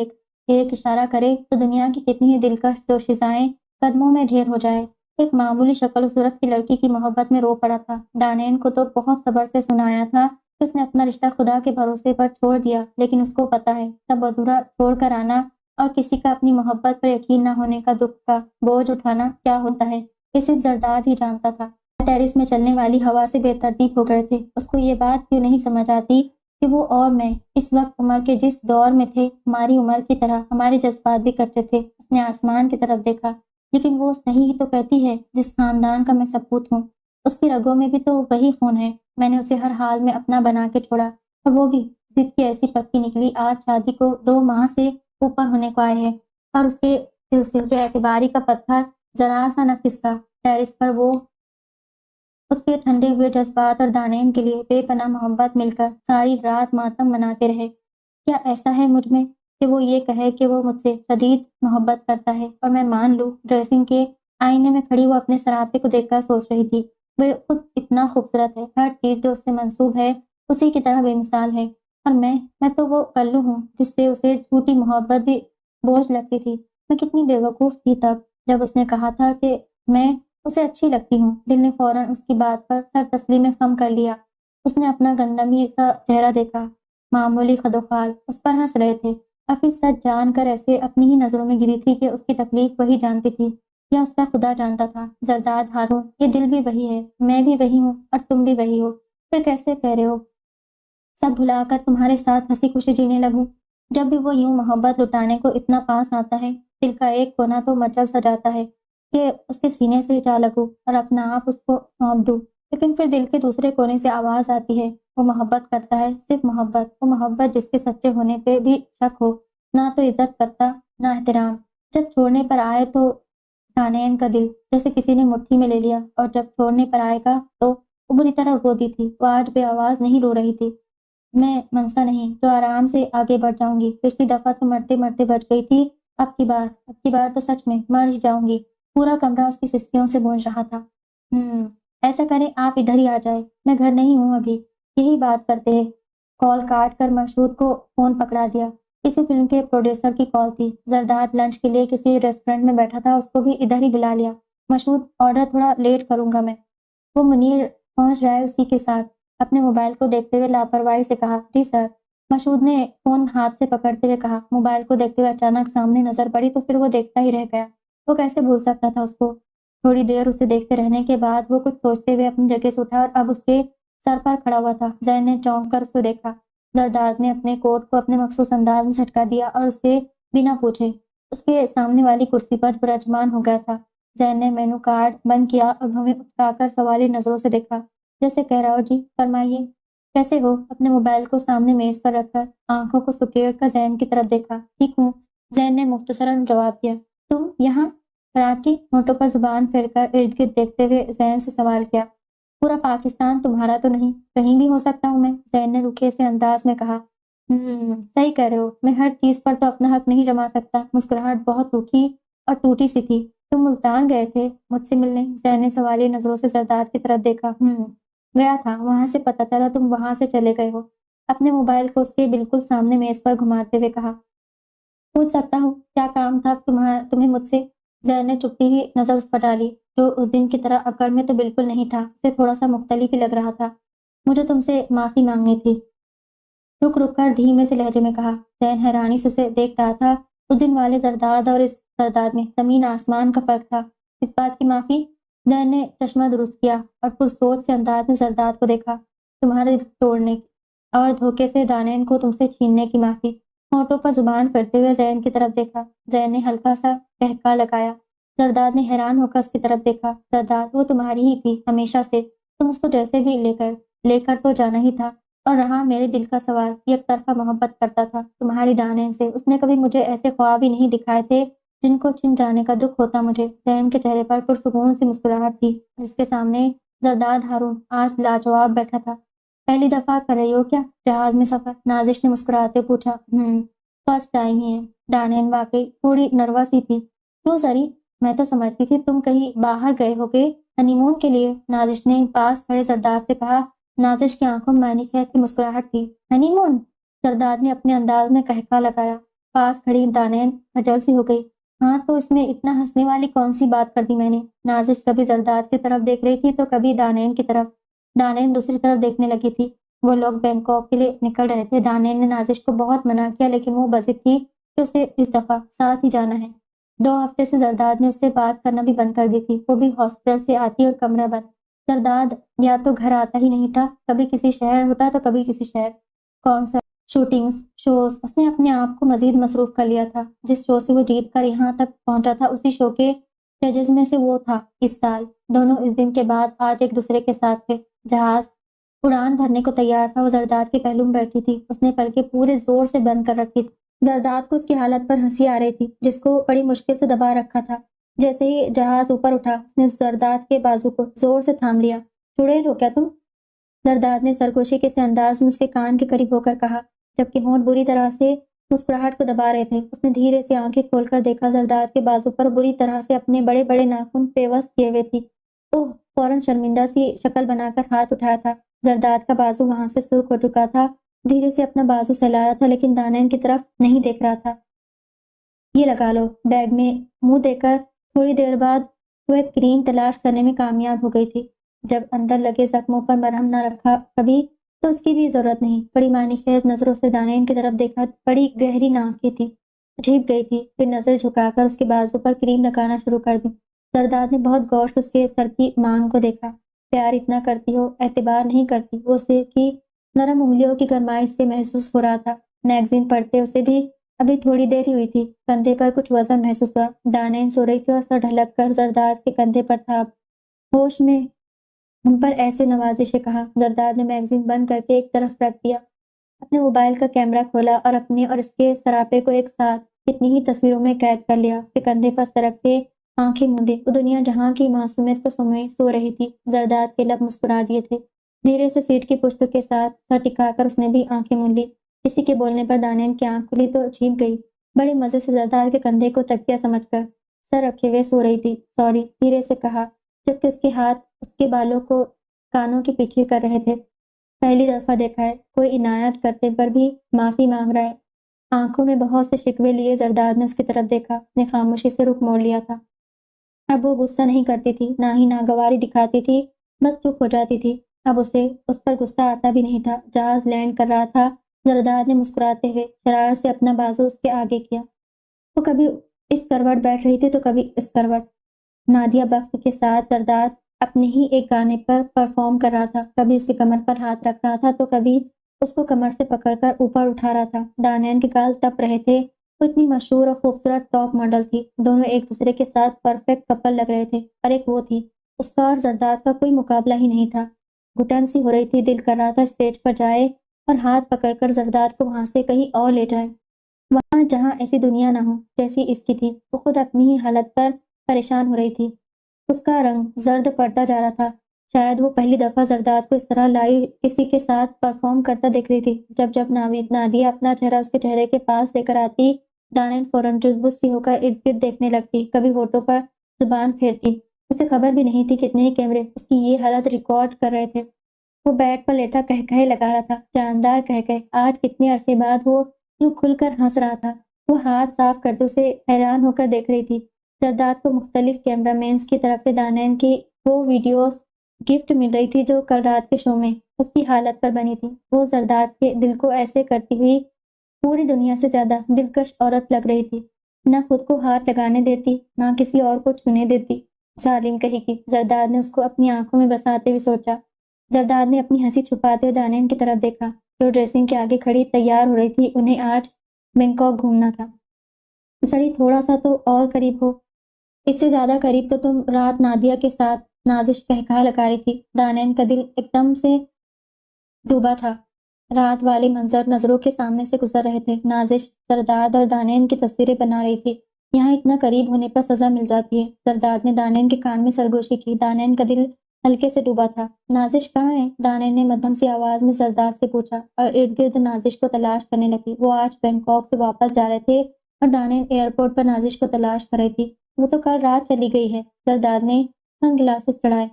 ایک اشارہ کرے تو دنیا کی کتنی ہی دلکش دوشیزائیں قدموں میں ڈھیر ہو جائے۔ ایک معمولی شکل و صورت کی لڑکی کی محبت میں رو پڑا تھا۔ دانین کو تو بہت صبر سے سنایا تھا کہ اس نے اپنا رشتہ خدا کے بھروسے پر چھوڑ دیا، لیکن اس کو پتا ہے تب ادھورا چھوڑ کر آنا اور کسی کا اپنی محبت پر یقین نہ ہونے کا دکھ کا بوجھ اٹھانا کیا ہوتا ہے، یہ صرف زرداد ہی جانتا تھا۔ ٹیرس میں چلنے والی ہوا سے بے ترتیب ہو گئے تھے۔ اس کو یہ بات کیوں نہیں سمجھ آتی کہ وہ اور میں اس وقت عمر کے جس دور میں تھے، ہماری عمر کی طرح ہمارے جذبات بھی کرتے تھے۔ اس نے آسمان کی طرف دیکھا، لیکن وہ صحیح ہی تو کہتی ہے جس خاندان کا میں سپوت ہوں، اس کی رگوں میں بھی تو وہی خون ہے۔ میں نے اسے ہر حال میں اپنا بنا کے چھوڑا، اور وہ بھی ضد کی ایسی پکی نکلی، آج شادی کو 2 ماہ سے اوپر ہونے کو آئے ہیں اور اس کے سلسلے پہ اعتباری کا پتھر ذرا سا نہ کھسکا۔ ٹیرس پر وہ اس کے ٹھنڈے ہوئے جذبات اور دانین کے لیے بے پناہ محبت مل کر ساری رات ماتم مناتے رہے۔ کیا ایسا ہے مجھ میں کہ وہ یہ کہے کہ وہ مجھ سے شدید محبت کرتا ہے اور میں مان لوں؟ ڈریسنگ کے آئینے میں کھڑی وہ اپنے سراپے کو دیکھ کر سوچ رہی تھی، وہ خود اتنا خوبصورت ہے، ہر چیز جو اس سے منسوب ہے اسی کی طرح بے مثال ہے، اور میں تو وہ کلو ہوں جس سے اسے جھوٹی محبت بھی بوجھ لگتی تھی۔ میں کتنی بے وقوف تھی تب جب اس نے کہا تھا کہ میں اسے اچھی لگتی ہوں۔ دل نے فوراً اس کی بات پر سر تسلیم خم کر لیا۔ اس نے اپنا گندمی سا چہرہ دیکھا، معمولی خدوخال اس پر ہنس رہے تھے۔ حفیظ سچ جان کر ایسے اپنی ہی نظروں میں گری تھی کہ اس کی تکلیف وہی جانتی تھی یا اس کا خدا جانتا تھا۔ زرداد ہارون، یہ دل بھی وہی ہے، میں بھی وہی ہوں اور تم بھی وہی ہو، پھر کیسے کہہ رہے ہو سب بھلا کر تمہارے ساتھ ہنسی خوشی جینے لگوں؟ جب بھی وہ یوں محبت لٹانے کو اتنا پاس آتا ہے، دل کا ایک کونا تو مچل سا جاتا ہے کہ اس کے سینے سے جا لگوں اور اپنا آپ اس کو سونپ دوں، لیکن پھر دل کے دوسرے کونے سے آواز آتی ہے، وہ محبت کرتا ہے، صرف محبت، وہ محبت جس کے سچے ہونے پہ بھی شک ہو، نہ تو عزت کرتا نہ احترام۔ جب چھوڑنے پر آئے تو دانین کا دل جیسے کسی نے مٹھی میں لے لیا، اور جب چھوڑنے پر آئے گا تو وہ بری طرح روتی تھی۔ وہ آج بے آواز نہیں رو رہی تھی۔ میں منسا نہیں جو آرام سے آگے بڑھ جاؤں گی، پچھلی دفعہ تو مرتے مرتے بچ گئی تھی، اب کی بار تو سچ میں مر ہی جاؤں گی۔ پورا کمرہ اس کی سسکیوں سے گونج رہا تھا۔ ایسا کریں آپ ادھر ہی آ جائے، میں گھر نہیں ہوں ابھی۔ یہی بات کرتے ہیں کال کاٹ کر مشہود کو فون پکڑا دیا۔ کسی فلم کے پروڈیوسر کی کال تھی۔ زرداد لنچ کے لیے کسی ریسٹورینٹ میں بیٹھا تھا، اس کو بھی ادھر ہی بلا لیا۔ مشہود، آرڈر تھوڑا لیٹ کروں گا میں۔ وہ منیر پہنچ رہا ہے اسی کے ساتھ، اپنے موبائل کو دیکھتے ہوئے لاپرواہی سے کہا، جی سر۔ مشہود نے فون ہاتھ سے پکڑتے ہوئے کہا۔ موبائل کو دیکھتے ہوئے اچانک سامنے نظر پڑی تو پھر وہ دیکھتا ہی رہ گیا۔ وہ کیسے بھول سکتا تھا اس کو؟ تھوڑی دیر اسے دیکھتے رہنے کے بعد وہ کچھ سوچتے ہوئے اپنی جگہ سے اٹھا اور اب اس کے سر پر کھڑا ہوا تھا۔ زین نے چونک کر اس کو دیکھا۔ زرداد نے اپنے کوٹ کو اپنے مخصوص انداز میں جھٹکا دیا اور اس سے بنا پوچھے اس کے سامنے والی کرسی پر برجمان ہو گیا تھا۔ زین نے مینو کارڈ بند کیا اور ہمیں اٹھا کر سوالی نظروں سے دیکھا، جیسے کہہ رہا ہو، جی فرمائیے کیسے ہو؟ اپنے موبائل کو سامنے میز پر رکھ کر آنکھوں کو سکیڑ کر زین کی طرف دیکھا۔ ٹھیک ہوں، زین نے مختصراً جواب دیا۔ تم یہاں؟ کراچی؟ ہونٹوں پر زبان پھیر کر ارد گرد دیکھتے ہوئے زین سے سوال کیا۔ پورا پاکستان تمہارا تو نہیں، کہیں بھی ہو سکتا ہوں میں، زین نے روکھے سے انداز میں کہا۔ صحیح کہہ رہے ہو، میں ہر چیز پر تو اپنا حق نہیں جما سکتا۔ مسکراہٹ بہت روکھی اور ٹوٹی سی تھی۔ تم ملتان گئے تھے مجھ سے ملنے؟ زین نے سوالیہ نظروں سے زرداد کی طرف دیکھا۔ گیا تھا، وہاں سے پتہ چلا تم وہاں سے چلے گئے ہو۔ اپنے موبائل کو اس کے بالکل سامنے میز پر گھماتے ہوئے کہا۔ پوچھ سکتا ہوں کیا کام تھا تمہیں مجھ سے؟ زین نے چپتی ہوئی نظر اس پر ڈالی، جو اس دن کی طرح اکڑ میں تو بالکل نہیں تھا، اسے تھوڑا سا مختلف ہی لگ رہا تھا۔ مجھے تم سے معافی مانگنی تھی، رک رک کر دھیمے سے لہجے میں کہا۔ زین حیرانی سے اسے دیکھ رہا تھا۔ اس دن والے زرداد اور اس زرداد میں زمین آسمان کا فرق تھا۔ اس بات کی معافی؟ زین نے چشمہ درست کیا اور پرسوچ سے انداز میں زرداد کو دیکھا۔ تمہارے دل توڑنے اور دھوکے سے دانین کو تم سے چھیننے کی معافی۔ ہونٹوں پر زبان پھرتے ہوئے زین کی طرف دیکھا۔ زین نے ہلکا سا قہقہ لگایا۔ زرداد نے حیران ہو کر اس کی طرف دیکھا۔ زرداد، وہ تمہاری ہی تھی ہمیشہ سے، تم اس کو جیسے بھی لے کر تو جانا ہی تھا۔ اور رہا میرے دل کا سوال، یک طرفہ محبت کرتا تھا تمہاری دانین سے، اس نے کبھی مجھے ایسے خواب ہی نہیں دکھائے تھے جن کو چھن جانے کا دکھ ہوتا مجھے۔ زین کے چہرے پر پرسکون سی مسکراہٹ تھی اور اس کے سامنے زرداد ہارون آج لاجواب بیٹھا تھا۔ پہلی دفعہ کر رہی ہو کیا جہاز میں سفر؟ نازش نے مسکراتے پوچھا۔ فرسٹ ٹائم ہی ہے۔ دانین واقعی تھوڑی نروس ہی تھی۔ کیوں سری؟ میں تو سمجھتی تھی تم کہیں باہر گئے ہوگے ہنی مون کے لیے، نازش نے پاس کھڑے زرداد سے کہا۔ نازش کی آنکھوں میں معنی خیز کی مسکراہٹ تھی۔ ہنی مون؟ زرداد نے اپنے انداز میں قہقہ لگایا۔ پاس کھڑی دانین خجل سی ہو گئی۔ ہاں تو اس میں اتنا ہنسنے والی کون سی بات کر دی میں نے؟ نازش کبھی زرداد کی طرف دیکھ رہی تھی تو کبھی دانین کی طرف۔ دانین دوسری طرف دیکھنے لگی تھی۔ وہ لوگ بینکاک کے لیے نکل رہے تھے۔ دانین نے نازش کو بہت منع کیا لیکن وہ بضد تھی کہ اسے اس دفعہ ساتھ ہی جانا ہے۔ 2 ہفتے سے زرداد نے اس سے بات کرنا بھی بند کر دی تھی، وہ بھی ہاسپٹل سے آتی اور کمرہ بند۔ زرداد یا تو گھر آتا ہی نہیں تھا، کبھی کسی شہر ہوتا تو کبھی کسی شہر۔ کانسرٹ، شوٹنگز، شوز، اس نے اپنے آپ کو مزید مصروف کر لیا تھا۔ جس شو سے وہ جیت کر یہاں تک پہنچا تھا اسی شو کے ججز میں سے وہ تھا اس سال۔ دونوں اس دن کے بعد آج ایک دوسرے کے ساتھ تھے۔ جہاز اڑان بھرنے کو تیار تھا، وہ زرداد کے پہلو میں بیٹھی تھی، اس نے پلکیں پورے زور سے بند کر رکھی تھی۔ زرداد کو اس کی حالت پر ہنسی آ رہی تھی جس کو بڑی مشکل سے دبا رکھا تھا۔ جیسے ہی جہاز اوپر اٹھا اس نے زرداد کے بازو کو زور سے تھام لیا۔ چڑیل ہو کیا تم؟ زرداد نے سرگوشی کے سے انداز میں اس کے کان کے قریب ہو کر کہا، جبکہ ہونٹ بری طرح سے مسکراہٹ کو دبا رہے تھے۔ اس نے دھیرے سے آنکھیں کھول کر دیکھا، زرداد کے بازو پر بری طرح سے اپنے بڑے بڑے ناخن پیوست کیے ہوئے تھی۔ اوہ! فوراً شرمندہ سی شکل بنا کر ہاتھ اٹھایا تھا۔ زرداد کا بازو وہاں سے سرخ ہو چکا تھا، دھیرے سے اپنا بازو سہلا رہا تھا لیکن دانین کی طرف نہیں دیکھ رہا تھا۔ یہ لگا لو۔ بیگ میں منہ دے کر تھوڑی دیر بعد وہ ایک کریم تلاش کرنے میں کامیاب ہو گئی تھی۔ جب اندر لگے زخموں پر مرہم نہ رکھا کبھی تو اس کی بھی ضرورت نہیں۔ بڑی معنی خیز نظروں سے دانین کی طرف دیکھا، بڑی گہری آنکھیں تھی، عجیب گئی تھی، پھر نظر جھکا کر اس کے بازو پر کریم لگانا شروع کر دی۔ زرداد نے بہت غور سے اس کے سر کی مانگ کو دیکھا۔ پیار اتنا کرتی ہو، اعتبار نہیں کرتی؟ وہ اسے کی نرم انگلیوں کی گرمائش سے محسوس ہو رہا تھا۔ میگزین پڑھتے اسے بھی ابھی تھوڑی دیر ہی ہوئی تھی۔ کندھے پر کچھ وزن محسوس ہوا۔ دانین سو رہی تھی اور سر ڈھلک کر زرداد کے کندھے پر تھا۔ ہوش میں ہم پر ایسے نوازشیں کہاں؟ زرداد نے میگزین بند کر کے ایک طرف رکھ دیا، اپنے موبائل کا کیمرہ کھولا اور اپنے اور اس کے سراپے کو ایک ساتھ کتنی ہی تصویروں میں قید کر لیا۔ اس کے کندھے پر سرک کے آنکھیں مونڈے وہ دنیا جہاں کی معصومیت کو سمے سو رہی تھی۔ زرداد کے لب مسکرا دیے تھے۔ دھیرے سے سیٹ کی پشت کے ساتھ سر ٹکا کر اس نے بھی آنکھیں مون لی۔ کسی کے بولنے پر دانین کی آنکھ کھلی تو چھینک گئی۔ بڑے مزے سے زرداد کے کندھے کو تکیہ سمجھ کر سر رکھے ہوئے سو رہی تھی۔ سوری، دھیرے سے کہا، جبکہ اس کے ہاتھ اس کے بالوں کو کانوں کے پیچھے کر رہے تھے۔ پہلی دفعہ دیکھا ہے کوئی عنایت کرنے پر بھی معافی مانگ رہا ہے۔ آنکھوں میں بہت سے شکوے لیے زرداد نے اس کی طرف دیکھا، نے خاموشی سے رخ موڑ لیا تھا۔ اب وہ غصہ نہیں کرتی تھی، نہ ہی ناگواری دکھاتی تھی، بس چپ ہو جاتی تھی۔ اب اسے اس پر غصہ آتا بھی نہیں تھا۔ جہاز لینڈ کر رہا تھا۔ زرداد نے مسکراتے ہوئے شرارت سے اپنا بازو اس کے آگے کیا۔ وہ کبھی اس کروٹ بیٹھ رہی تھی تو کبھی اس کروٹ۔ نادیہ بخت کے ساتھ زرداد اپنے ہی ایک گانے پر پرفارم کر رہا تھا، کبھی اس کی کمر پر ہاتھ رکھ رہا تھا تو کبھی اس کو کمر سے پکڑ کر اوپر اٹھا رہا تھا۔ دانین کے گال تپ رہے تھے، وہ اتنی مشہور اور خوبصورت ٹاپ ماڈل تھی، دونوں ایک دوسرے کے ساتھ پرفیکٹ کپل لگ رہے تھے، اور ایک وہ تھی، اس کا اور زرداد کا کوئی مقابلہ ہی نہیں تھا۔ گھٹن سی ہو رہی تھی، دل کر رہا تھا اسٹیج پر جائے اور ہاتھ پکڑ کر زرداد کو وہاں سے کہیں اور لے جائے، وہاں جہاں ایسی دنیا نہ ہو جیسی اس کی تھی۔ وہ خود اپنی ہی حالت پر پریشان ہو رہی تھی۔ اس کا رنگ زرد پڑتا جا رہا تھا۔ شاید وہ پہلی دفعہ زرداد کو اس طرح لائیو کسی کے ساتھ پرفارم کرتا دیکھ رہی تھی۔ جب نادیہ اپنا چہرہ اس کے چہرے کے پاس لے کر آتی، دانین فوراً جزبز سی ہو کر ارد گرد دیکھنے لگتی، کبھی ہونٹوں پر زبان پھیرتی۔ اسے خبر بھی نہیں تھی کتنے کیمرے اس کی یہ حالت ریکارڈ کر رہے تھے۔ وہ بیڈ پر لیٹا کہکہے لگا رہا تھا، جاندار کہکہے۔ آج کتنے عرصے بعد وہ یوں کھل کر ہنس رہا تھا۔ وہ ہاتھ صاف کرتے اسے حیران ہو کر دیکھ رہی تھی۔ زرداد کو مختلف کیمرہ مینز کی طرف سے دانین کی وہ ویڈیوز گفٹ مل رہی تھی جو کل رات کے شو میں اس کی حالت پر بنی تھی۔ وہ زرداد کے دل کو ایسے کرتی ہوئی پوری دنیا سے زیادہ دلکش عورت لگ رہی تھی۔ نہ خود کو ہاتھ لگانے دیتی، نہ کسی اور کو چھونے دیتی۔ ظالم کہی کی، زرداد نے اس کو اپنی آنکھوں میں بساتے ہوئے سوچا۔ زرداد نے اپنی ہنسی چھپاتے ہوئے دانین کی طرف دیکھا جو ڈریسنگ کے آگے کھڑی تیار ہو رہی تھی۔ انہیں آج بینکاک گھومنا تھا۔ سری تھوڑا سا تو اور قریب ہو، اس سے زیادہ قریب تو تم رات نادیہ کے ساتھ نازش کہکہا لگا رہی تھی۔ دانین کا دل ایک دم سے ڈوبا تھا۔ رات والے منظر نظروں کے سامنے سے گزر رہے تھے۔ نازش زرداد اور دانین کی تصویریں بنا رہی تھی۔ یہاں اتنا قریب ہونے پر سزا مل جاتی ہے۔ زرداد نے دانین کے کان میں سرگوشی کی۔ دانین کا دل ہلکے سے ڈوبا تھا۔ نازش کہاں ہے؟ دانین نے مدھم سی آواز میں زرداد سے پوچھا اور ارد گرد نازش کو تلاش کرنے لگی۔ وہ آج بینکاک سے واپس جا رہے تھے اور دانین ایئرپورٹ پر نازش کو تلاش کر رہی تھی۔ وہ تو کل رات چلی گئی ہے۔ زرداد نے سن گلاسز چڑھائے۔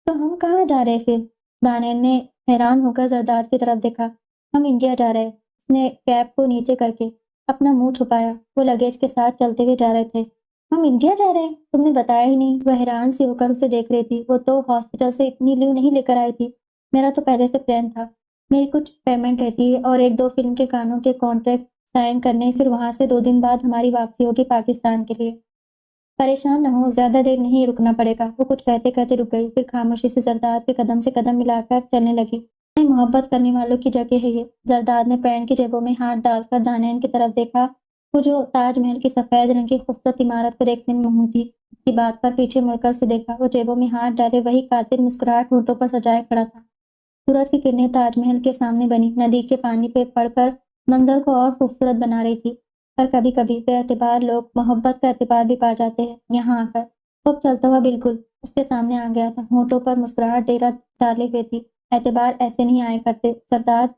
تو ہم کہاں جا رہے پھر؟ دانین نے حیران ہو کر زرداد کی طرف دیکھا۔ ہم انڈیا جا رہے۔ اس نے کیپ کو نیچے کر کے اپنا منہ چھپایا۔ وہ لگیج کے ساتھ چلتے ہوئے جا رہے تھے۔ ہم انڈیا جا رہے ہیں؟ تم نے بتایا ہی نہیں۔ وہ حیران سی ہو کر اسے دیکھ رہی تھی۔ وہ تو ہاسپٹل سے اتنی لیو نہیں لے کر آئی تھی۔ میرا تو پہلے سے پلان تھا۔ میری کچھ پیمنٹ رہتی ہے اور 1-2 فلم کے گانوں کے کانٹریکٹ سائن کرنے، پھر وہاں سے 2 دن بعد ہماری واپسی ہوگی پاکستان کے لیے۔ پریشان نہ ہو، زیادہ دیر نہیں رکنا پڑے گا۔ وہ کچھ کہتے کہتے رک گئی، پھر خاموشی سے زرداد کے قدم سے قدم ملا کر چلنے لگی۔ محبت کرنے والوں کی جگہ ہے یہ۔ زرداد نے پینٹ کی جیبوں میں ہاتھ ڈال کر دانین کی طرف دیکھا۔ وہ جو تاج محل کی سفید رنگ کی خوبصورت عمارت کو دیکھنے میں مہو تھی، اس کی بات پر پیچھے مڑ کر اسے دیکھا۔ وہ جیبوں میں ہاتھ ڈالے وہی قاتل مسکراہٹ ہونٹوں پر سجائے کھڑا تھا۔ سورج کی کرنیں تاج محل کے سامنے بنی ندی کے پانی پہ پڑ کر منظر کو اور خوبصورت بنا رہی تھی۔ پر کبھی کبھی بے اعتبار لوگ محبت کا اعتبار بھی پا جاتے ہیں۔ یہاں آ کر خوب چلتا ہوا بالکل اس کے سامنے آ گیا تھا۔ ہونٹوں پر مسکراہٹ ڈیرا ڈالے ہوئے تھی۔ اعتبار ایسے نہیں آئے کرتے۔ زرداد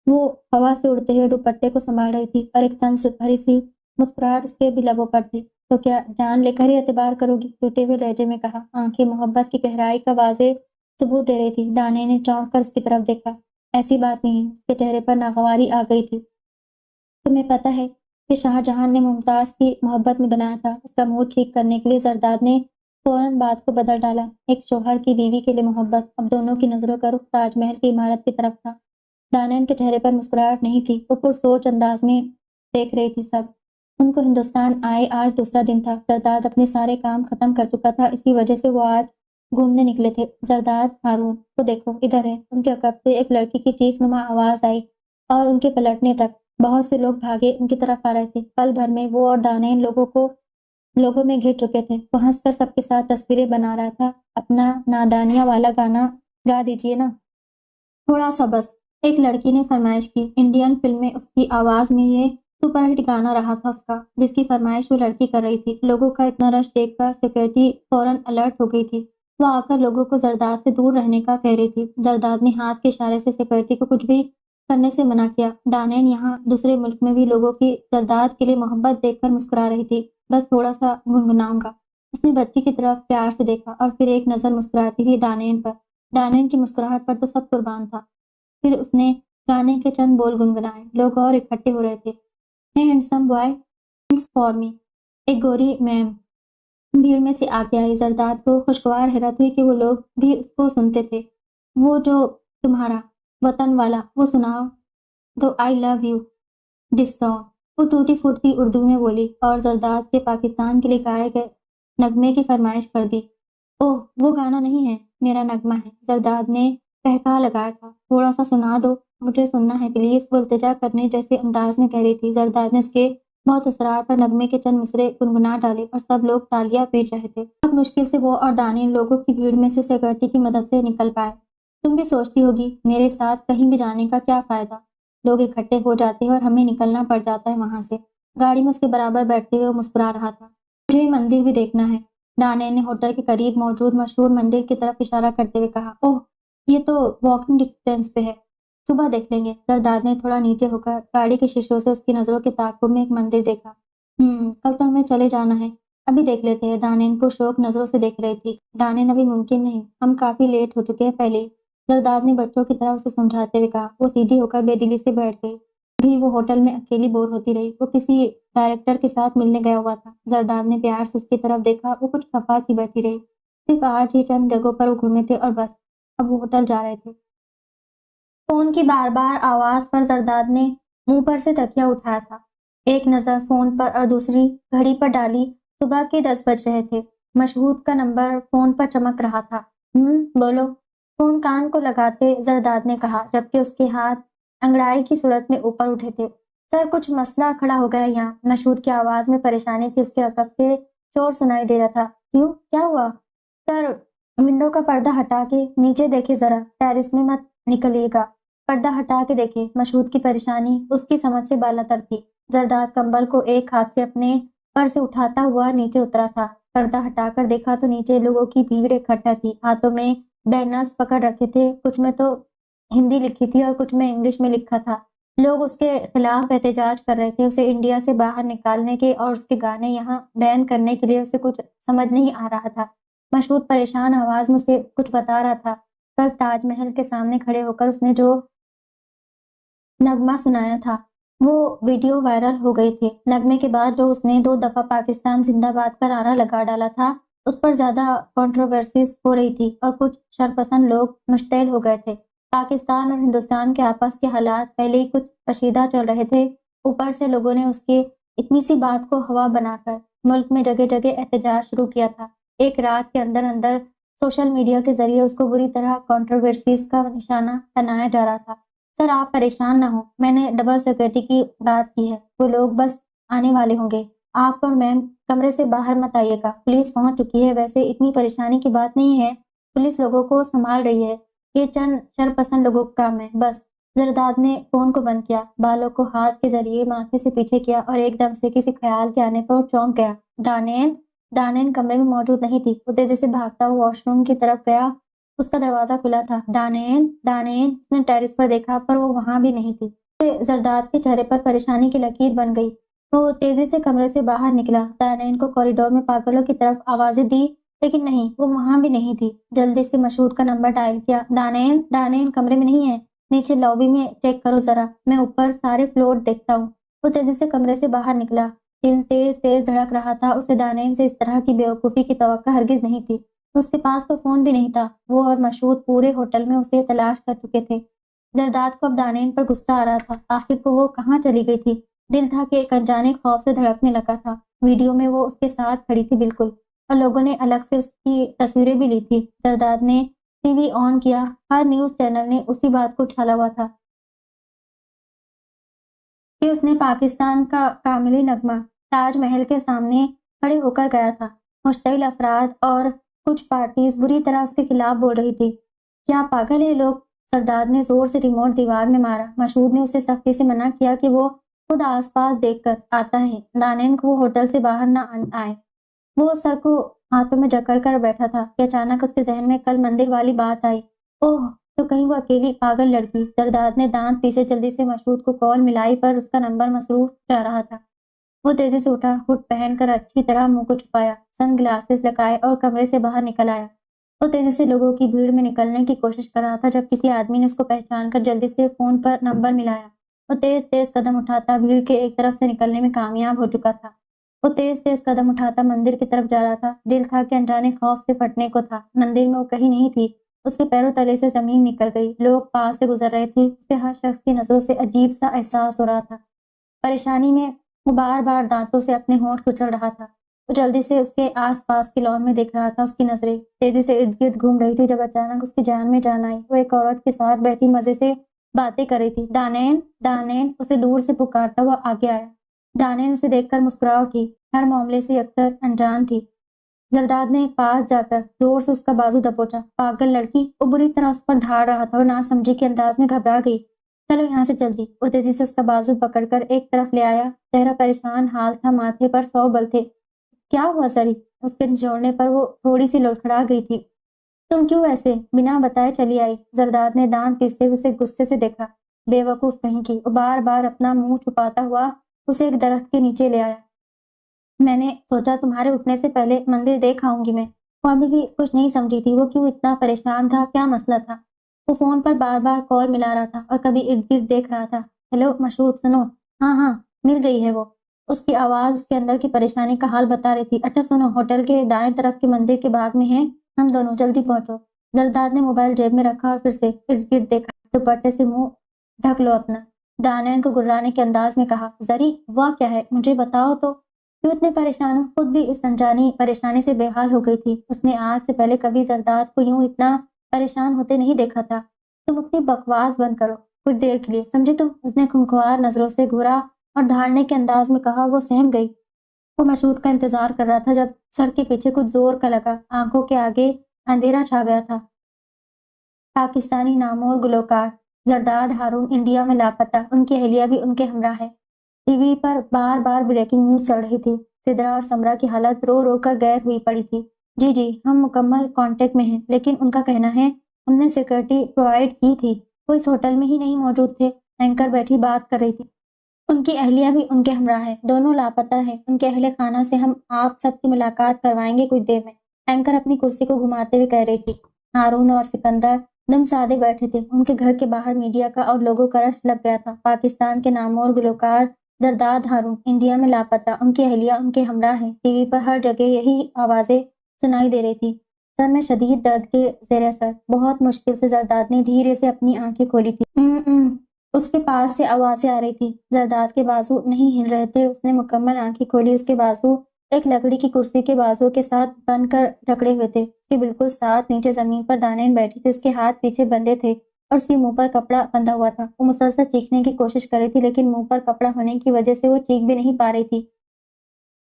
وہ ہوا سے اڑتے ہوئے دوپٹے کو سنبھال رہی تھی اور ایک طنز بھری سی مسکراہٹ اس کے بھی لبوں پر تھی۔ تو کیا جان لے کر ہی اعتبار کرو گی؟ ٹوٹے ہوئے لہجے میں کہا۔ آنکھیں محبت کی گہرائی کا واضح ثبوت دے رہی تھی۔ دانے نے چونک کر اس کی طرف دیکھا۔ ایسی بات نہیں ہے۔ اس کے چہرے پر ناگواری آ گئی تھی۔ تمہیں پتہ ہے کہ شاہ جہان نے ممتاز کی محبت میں بنایا تھا۔ اس کا موڈ ٹھیک کرنے کے لیے زرداد نے فوراً بات کو بدل ڈالا۔ ایک شوہر کی بیوی کے لیے محبت۔ اب دونوں کی نظروں کا رخ تاج محل کی عمارت کی طرف تھا۔ دانین کے چہرے پر مسکراہٹ نہیں تھی۔ وہ پرسوچ انداز میں دیکھ رہی تھی سب۔ ان کو ہندوستان آئے آج دوسرا دن تھا۔ زرداد اپنے سارے کام ختم کر چکا تھا، اسی وجہ سے وہ آج گھومنے نکلے تھے۔ زرداد، ہارون کو دیکھو، ادھر ہے۔ ان کے عقب سے ایک لڑکی کی چیخ نما آواز آئی اور ان کے پلٹنے تک بہت سے لوگ بھاگے ان کی طرف آ رہے تھے۔ پل بھر میں وہ اور دانین لوگوں میں گھر چکے تھے۔ وہ ہنس کر سب کے ساتھ تصویریں بنا رہا تھا۔ اپنا نادانیہ والا گانا گا دیجیے نا تھوڑا سا بس، ایک لڑکی نے فرمائش کی۔ انڈین فلم میں اس کی آواز میں یہ سپر ہٹ گانا رہا تھا اس کا، جس کی فرمائش وہ لڑکی کر رہی تھی۔ لوگوں کا اتنا رش دیکھ کر سیکورٹی فوراً الرٹ ہو گئی تھی۔ وہ آ کر لوگوں کو زرداد سے دور رہنے کا کہہ رہی تھی۔ زرداد نے ہاتھ کے اشارے سے سیکورٹی کو کچھ بھی کرنے سے منع کیا۔ دانین یہاں دوسرے ملک میں بھی لوگوں کی زرداد کے لیے محبت دیکھ کر مسکرا رہی تھی۔ بس تھوڑا سا گنگناؤں گا۔ اس نے بچی کی طرف پیار سے دیکھا اور پھر ایک نظر مسکراتی ہوئی دانین پر۔ دانین کی مسکراہٹ پر تو سب قربان تھا۔ پھر اس نے گانے کے چند بول گنگنائے۔ لوگ اور اکٹھے ہو رہے تھے۔ ہے ہینڈسم بوائے سنگس فار می، ایک گوری میم بھیڑ میں سے آگے آئی۔ زرداد کو خوشگوار حیرت ہوئی کہ وہ لوگ بھی اس کو سنتے تھے۔ وہ جو تمہارا وطن والا، وہ سناؤ دو آئی لو یو دس سانگ۔ وہ ٹوٹی پھوٹتی اردو میں بولی اور زرداد کے پاکستان کے لیے گائے گئے نغمے کی فرمائش کر دی۔ اوہ، وہ گانا نہیں ہے، میرا نغمہ ہے۔ زرداد نے کہکہا لگایا تھا۔ تھوڑا سا سنا دو، مجھے سننا ہے پلیز، وہ التجا کرنے جیسے انداز میں کہہ رہی تھی۔ زرداد نے اس کے بہت اصرار پر نغمے کے چند مصرعے گنگنا ڈالے اور سب لوگ تالیاں پیٹ رہے تھے۔ بہت مشکل سے وہ اور دانین لوگوں کی بھیڑ میں سے سیکورٹی کی مدد سے نکل پائے۔ تم بھی سوچتی ہوگی میرے ساتھ کہیں بھی جانے کا کیا فائدہ؟ لوگ اکٹھے ہو جاتے ہیں اور ہمیں نکلنا پڑ جاتا ہے وہاں سے۔ گاڑی میں اس کے برابر بیٹھتے ہوئے وہ مسکرا رہا تھا۔ مجھے مندر بھی دیکھنا ہے، دانین نے ہوٹل کے قریب موجود مشہور مندر کی طرف اشارہ کرتے ہوئے کہا۔ اوہ، یہ تو واکنگ ڈسٹینس پہ ہے، صبح دیکھ لیں گے۔ زرداد نے تھوڑا نیچے ہو کر گاڑی کے شیشوں سے اس کی نظروں کے تعاقب میں ایک مندر دیکھا۔ کل تو ہمیں چلے جانا ہے۔ ابھی دیکھ لیتے ہیں۔ دانین کو شوق نظروں سے دیکھ رہی تھی۔ دانین ابھی ممکن نہیں، ہم کافی لیٹ ہو چکے ہیں پہلے ہی۔ زرداد نے بچوں کی طرح اسے سمجھاتے ہوئے کہا۔ وہ سیدھی ہو کر بے دلی سے بیٹھ گئی۔ بھی وہ ہوٹل میں اکیلی بور ہوتی رہی۔ وہ کسی ڈائریکٹر کے ساتھ ملنے گیا ہوا تھا۔ زرداد نے پیار سے اس کی طرف دیکھا۔ وہ کچھ خفا سی بیٹھی رہی۔ صرف آج ہی چند جگہوں پر وہ گھومے تھے اور بس اب وہ ہوٹل جا رہے تھے۔ فون کی بار بار آواز پر زرداد نے منہ پر سے تکیہ اٹھایا تھا۔ ایک نظر فون پر اور دوسری گھڑی پر ڈالی۔ صبح کے 10 بج رہے تھے۔ مشہود کا نمبر فون پر چمک رہا تھا۔ بولو۔ فون کان کو لگاتے زرداد نے کہا، جبکہ اس کے ہاتھ انگڑائی کی صورت میں اوپر اٹھے تھے۔ سر، کچھ مسئلہ کھڑا ہو گیا یہاں۔ مشہود کی آواز میں پریشانی تھی۔ اس کے عقب سے شور سنائی دے رہا تھا۔ کیوں؟ کیا ہوا؟ سر، ونڈو کا پردہ ہٹا کے نیچے دیکھے ذرا، ٹیرس میں مت نکلیے گا۔ پردہ ہٹا کے دیکھے۔ مشہود کی پریشانی اس کی سمجھ سے بالاتر تھی۔ زرداد کمبل کو ایک ہاتھ سے اپنے پر سے اٹھاتا ہوا نیچے اترا تھا۔ پردہ ہٹا کر دیکھا تو نیچے لوگوں کی بھیڑ اکٹھا تھی۔ ہاتھوں میں بینرز پکڑ رکھے تھے، کچھ میں تو ہندی لکھی تھی اور کچھ میں انگلش میں لکھا تھا۔ لوگ اس کے خلاف احتجاج کر رہے تھے، اسے انڈیا سے باہر نکالنے کے اور اس کے گانے یہاں بین کرنے کے لیے۔ اسے کچھ سمجھ نہیں آ رہا تھا۔ مشہود پریشان آواز میں اسے کچھ بتا رہا تھا۔ کل تاج محل کے سامنے کھڑے ہو کر اس نے جو نغمہ سنایا تھا وہ ویڈیو وائرل ہو گئی تھی۔ نغمے کے بعد جو اس نے 2 دفعہ پاکستان زندہ باد کا نعرہ لگا ڈالا تھا، اس پر زیادہ کنٹروورسیز ہو رہی تھی اور کچھ شرپسند لوگ مشتعل ہو گئے تھے۔ پاکستان اور ہندوستان کے آپس کے حالات پہلے ہی کچھ کشیدہ چل رہے تھے، اوپر سے لوگوں نے اس کے اتنی سی بات کو ہوا بنا کر ملک میں جگہ جگہ احتجاج شروع کیا تھا۔ ایک رات کے اندر اندر سوشل میڈیا کے ذریعے اس کو بری طرح کنٹروورسیز کا نشانہ بنایا جا رہا تھا۔ سر، آپ پریشان نہ ہوں، میں نے ڈبل سیکورٹی کی بات کی ہے، وہ لوگ بس آنے والے ہوں گے۔ آپ اور میم کمرے سے باہر مت آئیے گا، پولیس پہنچ چکی ہے۔ ویسے اتنی پریشانی کی بات نہیں ہے، پولیس لوگوں کو سنبھال رہی ہے، یہ چند شرپسند لوگوں کا کام ہے بس۔ زرداد نے فون کو بند کیا، بالوں کو ہاتھ کے ذریعے ماتھے سے پیچھے کیا اور ایک دم سے کسی خیال کے آنے پر وہ چونک گیا۔ دانین کمرے میں موجود نہیں تھی۔ وہ تیزی سے بھاگتا ہوا واش روم کی طرف گیا۔ اس کا دروازہ کھلا تھا۔ دانین اس نے ٹیرس پر دیکھا پر وہ وہاں بھی نہیں تھی۔ زرداد کے چہرے پر پریشانی کی لکیر بن گئی۔ وہ تیزی سے کمرے سے باہر نکلا، دانین کو کوریڈور میں پاگلوں کی طرف آوازیں دی، لیکن نہیں، وہ وہاں بھی نہیں تھی۔ جلدی سے مشہود کا نمبر ڈائل کیا۔ دانین کمرے میں نہیں ہے، نیچے لابی میں چیک کرو ذرا، میں اوپر سارے فلور دیکھتا ہوں۔ وہ تیزی سے کمرے سے باہر نکلا۔ دل تیز تیز دھڑک رہا تھا۔ اسے دانین سے اس طرح کی بیوقوفی کی توقع ہرگز نہیں تھی۔ اس کے پاس تو فون بھی نہیں تھا۔ وہ اور مشہود پورے ہوٹل میں اسے تلاش کر چکے تھے۔ زرداد کو اب دانین پر غصہ آ رہا تھا۔ آخر کو وہ کہاں چلی گئی تھی؟ دل تھا کہ ایک انجانے خوف سے دھڑکنے لگا تھا۔ ویڈیو میں وہ اس کے ساتھ کھڑی تھی بالکل، اور لوگوں نے الگ سے اس کی تصویریں بھی لی تھی۔ زرداد نے ٹی وی آن کیا۔ ہر نیوز چینل نے اسی بات کو اچھالا ہوا تھا کہ اس نے پاکستان کا کاملی نغمہ تاج محل کے سامنے کھڑے ہو کر گایا تھا۔ مشتعل افراد اور کچھ پارٹیز بری طرح اس کے خلاف بول رہی تھی۔ کیا پاگل ہے لوگ؟ زرداد نے زور سے ریموٹ دیوار میں مارا۔ مشہود نے اسے سختی سے منع کیا کہ وہ خود آس پاس دیکھ کر آتا ہے، دانین کو وہ ہوٹل سے باہر نہ آئے۔ وہ سر کو ہاتھوں میں جکڑ کر بیٹھا تھا کہ اچانک اس کے ذہن میں کل مندر والی بات آئی۔ اوہ، تو کہیں وہ اکیلی پاگل لڑکی۔ زرداد نے دانت پیسے جلدی سے مشہود کو کال ملائی پر اس کا نمبر مصروف جا رہا تھا۔ وہ تیزی سے اٹھا، ہڈ پہن کر اچھی طرح منہ کو چھپایا، سن گلاسز لگائے اور کمرے سے باہر نکل آیا۔ وہ تیزی سے لوگوں کی بھیڑ میں نکلنے کی کوشش کر رہا تھا جب کسی آدمی نے اس کو پہچان کر جلدی سے فون پر نمبر ملایا۔ وہ تیز تیز قدم اٹھاتا بھیڑ کے ایک طرف سے نکلنے میں کامیاب ہو چکا تھا۔ وہ تیز تیز قدم اٹھاتا مندر کی طرف جا رہا تھا۔ دل تھا کہ انجانے خوف سے پھٹنے کو تھا۔ مندر میں وہ کہیں نہیں تھی۔ اس کے پیروں تلے سے زمین نکل گئی۔ لوگ پاس سے گزر رہے تھے۔ اسے ہر شخص کی نظروں سے عجیب سا احساس ہو رہا تھا۔ پریشانی میں وہ بار بار دانتوں سے اپنے ہونٹ کچل رہا تھا۔ وہ جلدی سے اس کے آس پاس کے لان میں دیکھ رہا تھا۔ اس کی نظریں تیزی سے ارد گرد گھوم رہی تھی جب اچانک اس کی جان میں جان آئی۔ وہ ایک عورت کے ساتھ بیٹھی مزے سے باتیں کر رہی تھی۔ دانین اسے دور سے پکارتا ہوا آگے آیا۔ دانین اسے دیکھ کر مسکرا اٹھی۔ ہر معاملے سے اکثر انجان تھی۔ زرداد نے پاس جا کر زور سے اس کا بازو دبوچا۔ پاگل لڑکی! وہ بری طرح اس پر دھاڑ رہا تھا۔ وہ نہ سمجھی کے انداز میں گھبرا گئی۔ چلو یہاں سے جلدی۔ وہ تیزی سے اس کا بازو پکڑ کر ایک طرف لے آیا۔ چہرہ پریشان حال تھا، ماتھے پر 100 بل تھے۔ کیا ہوا سری؟ اس کے نچوڑنے پر وہ تھوڑی سی لڑکھڑا گئی تھی۔ تم کیوں ایسے بنا بتائے چلی آئی؟ زرداد نے دانت پیستے ہوئے اسے غصے سے دیکھا۔ بے وقوف کہیں کی! وہ بار بار اپنا منہ چھپاتا ہوا اسے ایک درخت کے نیچے لے آیا۔ میں نے سوچا تمہارے اٹھنے سے پہلے مندر دیکھ آؤں گی میں۔ وہ ابھی بھی کچھ نہیں سمجھی تھی وہ کیوں اتنا پریشان تھا، کیا مسئلہ تھا۔ وہ فون پر بار بار کال ملا رہا تھا اور کبھی ارد گرد دیکھ رہا تھا۔ ہیلو مشہور، سنو۔ ہاں ہاں، مل گئی ہے وہ۔ اس کی آواز اس کے اندر کی پریشانی کا حال بتا رہی تھی۔ اچھا سنو، ہوٹل کے دائیں طرف کے مندر کے باغ میں ہیں ہم دونوں، جلدی پہنچو۔ زرداد نے موبائل جیب میں رکھا اور پھر سے ارد گرد دیکھا۔ دوپٹے سے منہ ڈھک لو اپنا، دانین کو گرانے کے انداز میں کہا۔ زری، ہوا کیا ہے مجھے بتاؤ تو، کیوں اتنے پریشان ہو؟ خود بھی اس انجانی پریشانی سے بے حال ہو گئی تھی۔ اس نے آج سے پہلے کبھی زرداد کو یوں اتنا پریشان ہوتے نہیں دیکھا تھا۔ تم اپنی بکواس بند کرو کچھ دیر کے لیے، سمجھے تم؟ اس نے خونخوار نظروں سے گھورا اور دھاڑنے کے انداز میں کہا۔ وہ سہم گئی۔ وہ مشہود کا انتظار کر رہا تھا جب سر کے پیچھے کچھ زور کا لگا، آنکھوں کے آگے اندھیرا چھا گیا تھا۔ پاکستانی نامور گلوکار زرداد ہارون انڈیا میں لاپتہ، ان کی اہلیہ بھی ان کے ہمراہ ہے۔ ٹی وی پر بار بار بریکنگ نیوز چل رہی تھی۔ سدرا اور سمرا کی حالت رو رو کر غیر ہوئی پڑی تھی۔ جی ہم مکمل کانٹیکٹ میں ہیں، لیکن ان کا کہنا ہے ہم نے سیکورٹی پرووائڈ کی تھی، وہ اس ہوٹل میں ہی نہیں موجود تھے۔ اینکر بیٹھی بات کر رہی تھی۔ ان کی اہلیہ بھی ان کے ہمراہ ہے، دونوں لاپتہ ہیں۔ ان کے اہل خانہ سے ہم آپ سب کی ملاقات کروائیں گے کچھ دیر میں، اینکر اپنی کرسی کو گھماتے ہوئے کہہ رہی تھی۔ ہارون اور سکندر دم سادے بیٹھے تھے۔ ان کے گھر کے باہر میڈیا کا اور لوگوں کا رش لگ گیا تھا۔ پاکستان کے نامور گلوکار زرداد ہارون انڈیا میں لاپتہ، ان کی اہلیہ ان کے ہمراہ ہیں۔ ٹی وی پر ہر جگہ یہی آوازیں سنائی دے رہی تھی۔ سر میں شدید درد کے زیر اثر بہت مشکل سے زرداد نے دھیرے سے اپنی آنکھیں کھولی تھی۔ اس کے پاس سے آوازیں آ رہی تھی۔ زرداد کے بازو نہیں ہل رہے تھے۔ اس نے مکمل آنکھیں کھولی۔ اس کے بازو ایک لکڑی کی کرسی کے بازو کے ساتھ بن کر جکڑے ہوئے تھے۔ اس کے بالکل ساتھ نیچے زمین پر دانین بیٹھی تھی۔ اس کے ہاتھ پیچھے بندھے تھے اور اس کے منہ پر کپڑا بندھا ہوا تھا۔ وہ مسلسل چیخنے کی کوشش کر رہی تھی، لیکن منہ پر کپڑا ہونے کی وجہ سے وہ چیخ بھی نہیں پا رہی تھی۔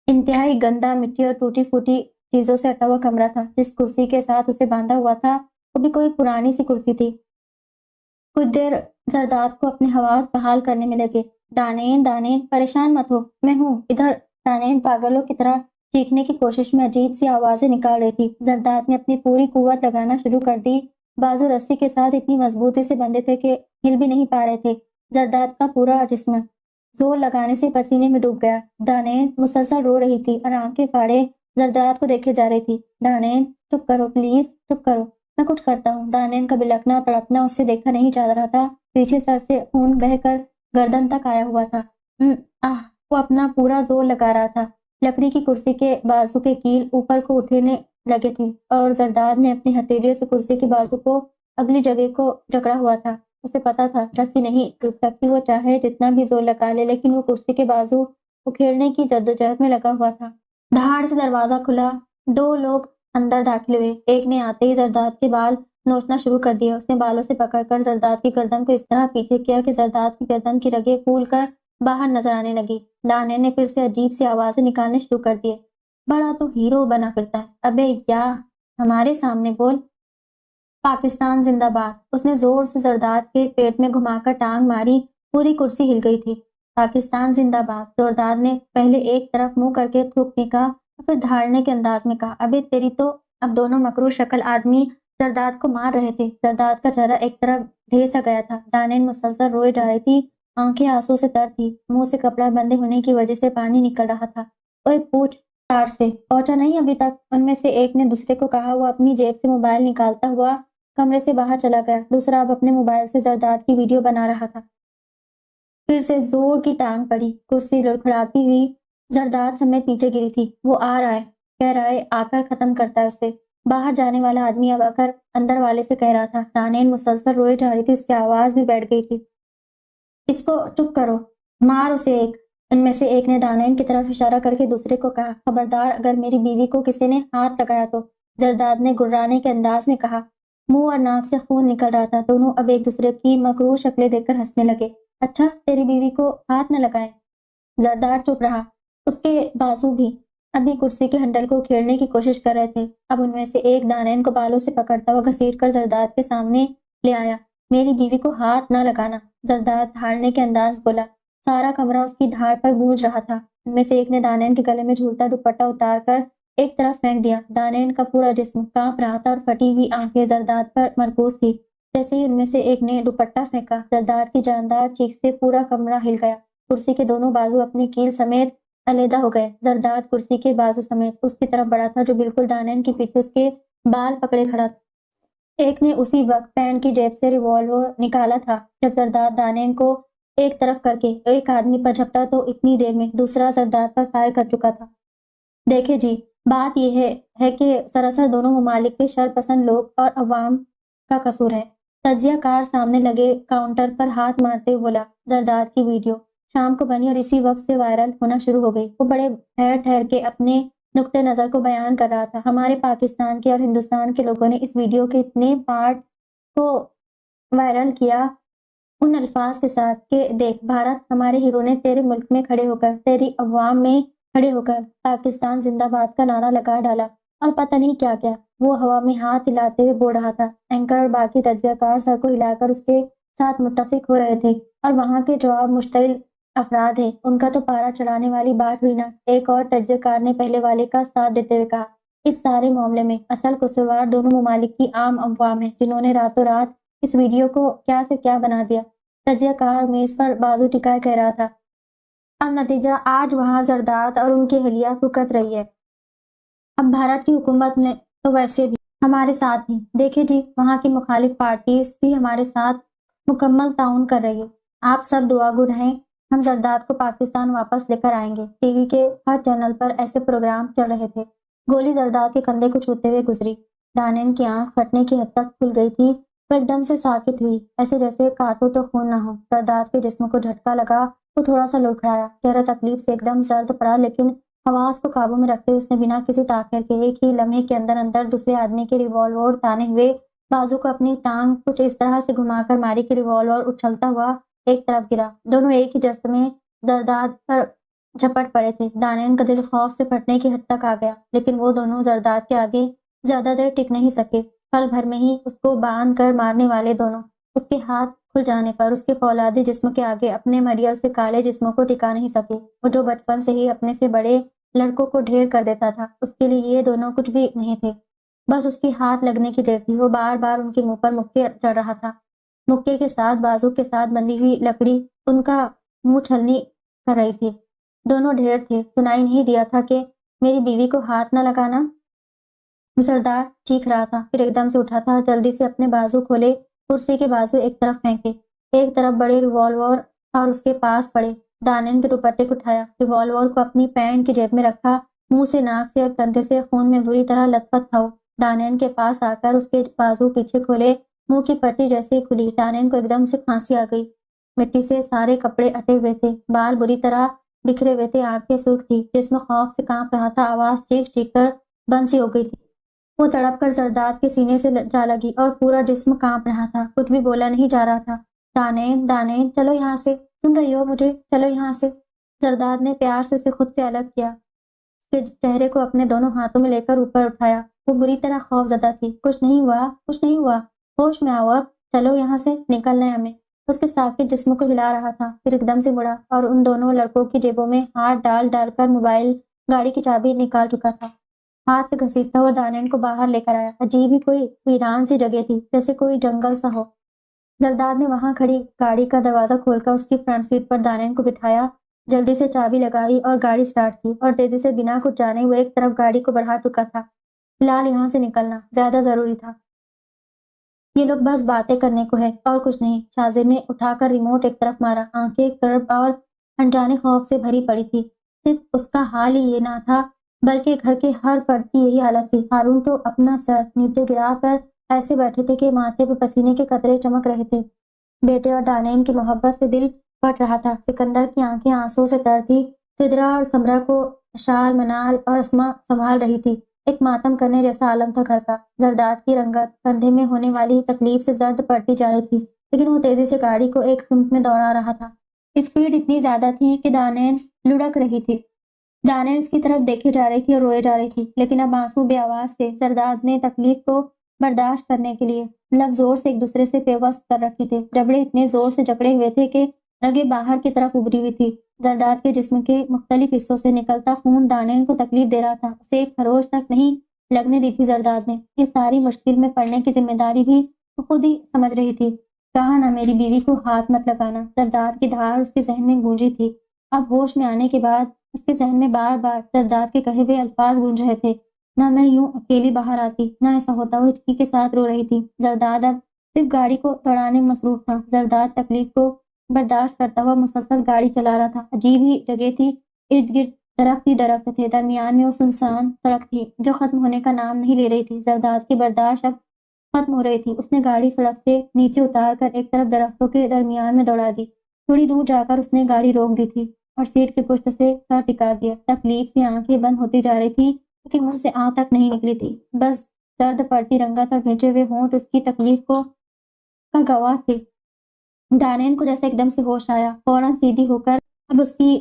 انتہائی گندا، مٹی اور ٹوٹی پھوٹی چیزوں سے اٹا ہوا کمرہ تھا۔ جس کرسی کے ساتھ اسے باندھا ہوا تھا وہ بھی کوئی پرانی سی کرسی تھی۔ کچھ دیر زرداد کو اپنے حواس بحال کرنے میں لگے۔ دانین پریشان مت ہو، میں ہوں ادھر۔ دانین پاگلوں کی طرح چیخنے کی کوشش میں عجیب سی آوازیں نکال رہی تھی۔ زرداد نے اپنی پوری قوت لگانا شروع کر دی۔ بازو رسی کے ساتھ اتنی مضبوطی سے بندھے تھے کہ ہل بھی نہیں پا رہے تھے۔ زرداد کا پورا جسم زور لگانے سے پسینے میں ڈوب گیا۔ دانین مسلسل رو رہی تھی اور آنکھیں پھاڑے زرداد کو دیکھے جا رہی تھی۔ دانین چپ کرو پلیز، چپ کرو، میں کچھ کرتا ہوں۔ دانین کا بلکنا اور تڑپنا اس سے دیکھا نہیں جا رہا تھا۔ پیچھے سر سے خون بہہ کر گردن تک آیا ہوا تھا۔ وہ اپنا پورا زور لگا رہا تھا۔ لکڑی کی کرسی کے بازو کے کیل اوپر کو اٹھنے لگے تھے اور زرداد نے اپنی ہتھیلیوں سے کرسی کے بازو کو اگلی جگہ کو جکڑا ہوا تھا۔ اسے پتا تھا رسی نہیں ٹوٹ سکتی، وہ چاہے جتنا بھی زور لگا لے، لیکن وہ کرسی کے بازو اکھیڑنے کی جدوجہد میں لگا ہوا تھا۔ دھاڑ سے دروازہ کھلا، دو لوگ اندر داخل ہوئے۔ ایک نے آتے ہی زرداد کے بال نوچنا شروع کر دیا۔ اس نے بالوں سے پکڑ کر زرداد کی گردن کو اس طرح پیچھے کیا کہ زرداد کی گردن کی رگیں پھول کر باہر نظر آنے لگی۔ دانین نے پھر سے عجیب سی آوازیں نکالنے شروع کر دیے۔ بڑا تو ہیرو بنا پھرتا ہے، ابے یا ہمارے سامنے بول۔ پاکستان زندہ باد۔ اس نے زور سے زرداد کے پیٹ میں گھما کر ٹانگ ماری، پوری کرسی ہل گئی تھی۔ پاکستان زندہ باد۔ زرداد نے پہلے ایک طرف منہ کر کے تھوکنے کا اور پھر دھاڑنے کے انداز میں کہا۔ ابے تیری تو۔ اب دونوں مکروہ شکل آدمی زرداد کو مار رہے تھے۔ زرداد کا چہرہ ایک طرف ڈھے سا گیا تھا۔ دانین مسلسل روئے جا رہی تھی، آنکھیں آنسو سے تر تھی، منہ سے کپڑا بندھے ہونے کی وجہ سے پانی نکل رہا تھا۔ اوے پوچھ تار سے پہنچا نہیں ابھی تک؟ ان میں سے ایک نے دوسرے کو کہا۔ وہ اپنی جیب سے موبائل نکالتا ہوا کمرے سے باہر چلا گیا۔ دوسرا اب اپنے موبائل سے زرداد کی ویڈیو بنا رہا تھا۔ پھر سے زور کی ٹانگ پڑی، کرسی لڑکھڑاتی ہوئی زرداد سمیت نیچے گری تھی۔ وہ آ رہا ہے، کہہ رہا ہے، آ کر ختم کرتا ہے اسے۔ باہر جانے والا آدمی اب آ کر اندر والے سے کہہ رہا تھا۔ دانین مسلسل روئے جا رہی تھی، اس کی آواز بھی بیٹھ گئی تھی۔ اس کو چپ کرو، مار اسے ایک۔ ان میں سے ایک نے دانین کی طرف اشارہ کر کے دوسرے کو کہا۔ خبردار اگر میری بیوی کو کسی نے ہاتھ لگایا تو، زرداد نے گرانے کے انداز میں کہا۔ منہ اور ناک سے خون نکل رہا تھا۔ دونوں اب ایک دوسرے کی مکروہ شکلیں دیکھ کر ہنسنے لگے۔ اچھا تیری بیوی کو ہاتھ نہ لگائے۔ زرداد چپ رہا۔ اس کے بازو بھی ابھی کرسی کے ہینڈل کو کھیڑنے کی کوشش کر رہے تھے۔ اب ان میں سے ایک دانین کو بالوں سے پکڑتا ہوا گھسیٹ کر زرداد کے سامنے لے آیا۔ میری بیوی کو ہاتھ نہ لگانا، زرداد دھاڑنے کے انداز بولا۔ سارا کمرہ اس کی دھاڑ پر گونج رہا تھا۔ ان میں سے ایک نے دانین کے گلے میں جھولتا دوپٹہ اتار کر ایک طرف پھینک دیا۔ دانین کا پورا جسم کانپ رہا تھا اور پھٹی ہوئی آنکھیں زرداد پر مرکوز تھی۔ جیسے ہی ان میں سے ایک نے دوپٹہ پھینکا، زرداد کی جاندار چیخ سے پورا کمرہ ہل گیا۔ کرسی کے دونوں بازو اپنی کیل سمیت علیحدہ ہو گئے۔ زرداد کرسی کے بازو سمیت اس کی طرف بڑھا تھا جو بالکل دانین کے پیچھے اس کے بال پکڑے کھڑا تھا۔ ایک نے اسی وقت پینٹ کی جیب سے ریوالور نکالا تھا۔ جب زرداد دانین کو ایک طرف کر کے ایک آدمی پر جھپٹا تو اتنی دیر میں دوسرا زرداد پر فائر کر چکا تھا۔ دیکھیں جی، بات یہ ہے کہ سراسر دونوں ممالک کے شر پسند لوگ اور عوام کا قصور ہے۔ تجزیہ کار سامنے لگے کاؤنٹر پر ہاتھ مارتے ہوئے بولا، زرداد کی ویڈیو شام کو بنی اور اسی وقت سے وائرل ہونا شروع ہو گئی۔ وہ بڑے ٹھہر کے اپنے نقطۂ نظر کو بیان کر رہا تھا۔ ہمارے پاکستان کے اور ہندوستان کے لوگوں نے اس ویڈیو کے اتنے پارٹ کو وائرل کیا ان الفاظ کے ساتھ کہ دیکھ بھارت، ہمارے ہیرو نے تیرے ملک میں کھڑے ہو کر، تیری عوام میں کھڑے ہو کر پاکستان زندہ باد کا نعرہ لگا ڈالا اور پتہ نہیں کیا کیا۔ وہ ہوا میں ہاتھ ہلاتے ہوئے بول رہا تھا۔ اینکر اور باقی تجزیہ کار سر کو ہلا کر اس کے ساتھ متفق ہو رہے تھے، اور وہاں کے جواب مشتعل افراد ہیں، ان کا تو پارا چڑھانے والی بات ہوئی نا۔ ایک اور تجزیہ کار نے پہلے والے کا ساتھ دیتے ہوئے کہا، اس سارے معاملے میں اصل قصوروار دونوں ممالک کی عام عوام ہے، جنہوں نے راتوں رات اس ویڈیو کو کیا سے کیا بنا دیا۔ تجزیہ کار میز پر بازو ٹکائے کہہ رہا تھا، اب نتیجہ آج وہاں زرداد اور ان کی اہلیہ بھگت رہی ہے۔ اب بھارت کی حکومت نے تو ویسے بھی ہمارے ساتھ ہی، دیکھیں جی، وہاں کی مخالف پارٹیز بھی ہمارے ساتھ مکمل تعاون کر رہی ہے۔ آپ سب دعا گو رہیں، ہم زرداد کو پاکستان واپس لے کر آئیں گے۔ ٹی وی کے ہر چینل پر ایسے پروگرام چل رہے تھے۔ گولی زرداد کے کندھے کو چھوتے ہوئے گزری۔ دانین کی آنکھ پھٹنے کی حد تک کھل گئی تھی۔ وہ ایک دم سے ساکت ہوئی، ایسے جیسے کاٹو تو خون نہ ہو۔ زرداد کے جسم کو جھٹکا لگا، وہ تھوڑا سا لڑکھڑایا، چہرہ تکلیف سے ایک دم زرد پڑا، لیکن حواس کو قابو میں رکھتے ہوئے اس نے بنا کسی تاخیر کے ایک ہی لمحے کے اندر اندر دوسرے آدمی کے ریوالور تانے ہوئے بازو کو اپنی ٹانگ کچھ اس طرح سے گھما کر ماری کہ ریوالور اچھلتا ہوا ایک طرف گرا۔ دونوں ایک ہی جست میں زرداد پر جھپٹ پڑے تھے۔ دانین کا دل خوف سے پھٹنے کی حد تک آ گیا، لیکن وہ دونوں زرداد کے آگے زیادہ دیر ٹک نہیں سکے۔ پل بھر میں ہی اس کو باندھ کر مارنے والے دونوں اس کے ہاتھ کھل جانے پر اس کے فولادی جسم کے آگے اپنے مریل سے کالے جسموں کو ٹکا نہیں سکے۔ وہ جو بچپن سے ہی اپنے سے بڑے لڑکوں کو ڈھیر کر دیتا تھا، اس کے لیے یہ دونوں کچھ بھی نہیں تھے، بس اس کی ہاتھ لگنے کی دیر تھی۔ وہ بار بار ان کے منہ پر مکے چڑھ رہا تھا، مکے کے ساتھ بازو کے ساتھ بندھی ہوئی لکڑی ان کا منہ چھلنی کر رہی تھی۔ دونوں ڈھیر تھے، سنائی نہیں دیا تھا کہ میری بیوی کو ہاتھ نہ لگانا؟ زرداد چیخ رہا تھا، پھر ایک دم سے اٹھا تھا، جلدی سے اپنے بازو کھولے، کرسی کے بازو ایک طرف پھینکے، ایک طرف بڑے ریوالور اور اس کے پاس پڑے۔ دانین کے دوپٹے کو اٹھایا، ریوالور کو اپنی پینٹ کی جیب میں رکھا، منہ سے، ناک سے اور کندھے سے خون میں بری طرح لت پت تھا۔ دانین کے پاس آ کر اس کے بازو پیچھے کھولے، منہ کی پٹی جیسے ہی کھلی، دانین کو ایک دم سے کھانسی آ گئی۔ مٹی سے سارے کپڑے اٹے ہوئے تھے، بال بری طرح بکھرے ہوئے تھے، آنکھیں سرخ تھی، جسم خوف سے کانپ رہا تھا، آواز چیخ چیخ کر بند سی ہو گئی تھی۔ وہ تڑپ کر زرداد کے سینے سے جا لگی اور پورا جسم کانپ رہا تھا، کچھ بھی بولا نہیں جا رہا تھا۔ دانین، دانین، چلو یہاں سے، سن رہی ہو مجھے، چلو یہاں سے۔ زرداد نے پیار سے اسے خود سے الگ کیا، اس کے چہرے کو اپنے دونوں ہاتھوں میں لے کر اوپر اٹھایا۔ وہ بری طرح خوف زدہ تھی۔ کچھ نہیں ہوا، کچھ نہیں ہوا، ہوش میں آؤ اب، چلو یہاں سے، نکلنا ہے ہمیں۔ اس کے ساکت جسم کو ہلا رہا تھا، پھر ایک دم سے مڑا اور ان دونوں لڑکوں کی جیبوں میں ہاتھ ڈال ڈال کر موبائل، گاڑی کی چابی نکال چکا تھا۔ ہاتھ سے گھسیٹتا ہوا دانین کو باہر لے کر آیا۔ عجیب ہی کوئی ویران سی جگہ تھی، جیسے کوئی جنگل سا ہو۔ زرداد نے وہاں کھڑی گاڑی کا دروازہ کھول کر اس کی فرنٹ سیٹ پر دانین کو بٹھایا، جلدی سے چابی لگائی اور گاڑی سٹارٹ کی، اور تیزی سے بنا کچھ جانے ہوئے ایک طرف گاڑی کو بڑھا چکا تھا۔ فی الحال یہاں سے نکلنا زیادہ ضروری تھا۔ یہ لوگ بس باتیں کرنے کو ہے اور کچھ نہیں۔ شاہزیر نے اٹھا کر ریموٹ ایک طرف مارا، آنکھیں کرب اور انجانے خوف سے بھری پڑی تھی۔ صرف اس کا حال ہی یہ نہ تھا، بلکہ گھر کے ہر فرد کی یہی حالت تھی۔ ہارون تو اپنا سر نیچے گرا کر ایسے بیٹھے تھے کہ ماتھے پہ پسینے کے قطرے چمک رہے تھے۔ بیٹے اور دانین کی محبت سے دل پھٹ رہا تھا۔ سکندر کی آنکھیں آنسوں سے تر تھی۔ سدرا اور سمرا کو شال، منال اور اسما سنبھال رہی تھی۔ ایک ماتم کرنے جیسا عالم تھا گھر کا۔ زرداد کی رنگت کندھے میں ہونے والی تکلیف سے زرد پڑتی جا رہی تھی، لیکن وہ تیزی سے گاڑی کو ایک سمت میں دوڑا رہا تھا۔ اسپیڈ اتنی زیادہ تھی کہ دانین لڑک رہی تھی۔ دانین اس کی طرف دیکھے جا رہی تھی اور روئے جا رہی تھی، لیکن اب آنسو بے آواز تھے۔ زرداد نے تکلیف کو برداشت کرنے کے لیے لب زور سے ایک دوسرے سے پیوست کر رکھے تھے۔ جبڑے اتنے زور سے جکڑے ہوئے تھے کہ رگیں باہر کی طرف ابھری ہوئی تھی۔ زرداد کے جسم کے مختلف حصوں سے نکلتا خون دانین کو تکلیف دے رہا تھا، اسے ایک خروش تک نہیں لگنے دی تھی۔ زرداد نے یہ ساری مشکل میں پڑنے کی ذمہ داری بھی خود ہی سمجھ رہی تھی۔ کہا نا میری بیوی کو ہاتھ مت لگانا، زرداد کی دھار اس کے ذہن میں گونجی تھی۔ اب ہوش میں آنے کے بعد اس کے ذہن میں بار بار زرداد کے کہے ہوئے الفاظ گونج رہے تھے، نہ میں یوں اکیلی باہر آتی، نہ ایسا ہوتا۔ وہ ہچکی کے ساتھ رو رہی تھی۔ زرداد اب صرف گاڑی کو دوڑانے میں مصروف تھا۔ زرداد تکلیف کو برداشت کرتا ہوا مسلسل گاڑی چلا رہا تھا۔ عجیب ہی جگہ تھی، ارد گرد درخت ہی درخت تھے، درمیان میں وہ سنسان سڑک تھی جو ختم ہونے کا نام نہیں لے رہی تھی۔ زرداد کی برداشت اب ختم ہو رہی تھی۔ اس نے گاڑی سڑک سے نیچے اتار کر ایک طرف درختوں کے درمیان میں دوڑا دی۔ تھوڑی دور جا کر اس نے گاڑی روک دی تھی اور سیٹ کے پشت سے سر ٹکا دیا۔ تکلیف سے آنکھیں بند ہوتی جا رہی تھی لیکن منہ سے آ تک نہیں نکلی تھی۔ بس درد پڑتی رنگت اور بھیجے ہوئے ہونٹ اس کی تکلیف کا گواہ تھے۔ دانین کو جیسے ایک دم سے ہوش آیا، فوراً سیدھی ہو کر اب اس کی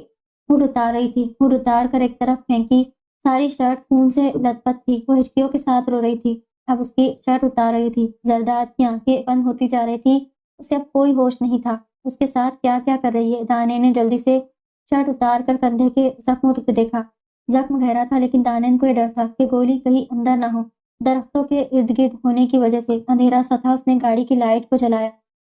ہڈ اتار رہی تھی، ہڈ اتار کر ایک طرف پھینکی۔ ساری شرٹ خون سے لت پت تھی، وہ ہچکیوں کے ساتھ رو رہی تھی۔ اب اس کی شرٹ اتار رہی تھی۔ زرداد کی آنکھیں بند ہوتی جا رہی تھی، اسے اب کوئی ہوش نہیں تھا۔ اس کے ساتھ کیا کیا کر رہی ہے؟ دانین نے جلدی سے شرٹ اتار کر کندھے کے زخموں کو دیکھا۔ زخم گہرا تھا لیکن دانین کو یہ ڈر تھا کہ گولی کہیں اندر نہ ہو۔ درختوں کے ارد گرد ہونے کی وجہ سے اندھیرا سا تھا۔ اس نے گاڑی کی لائٹ کو جلایا،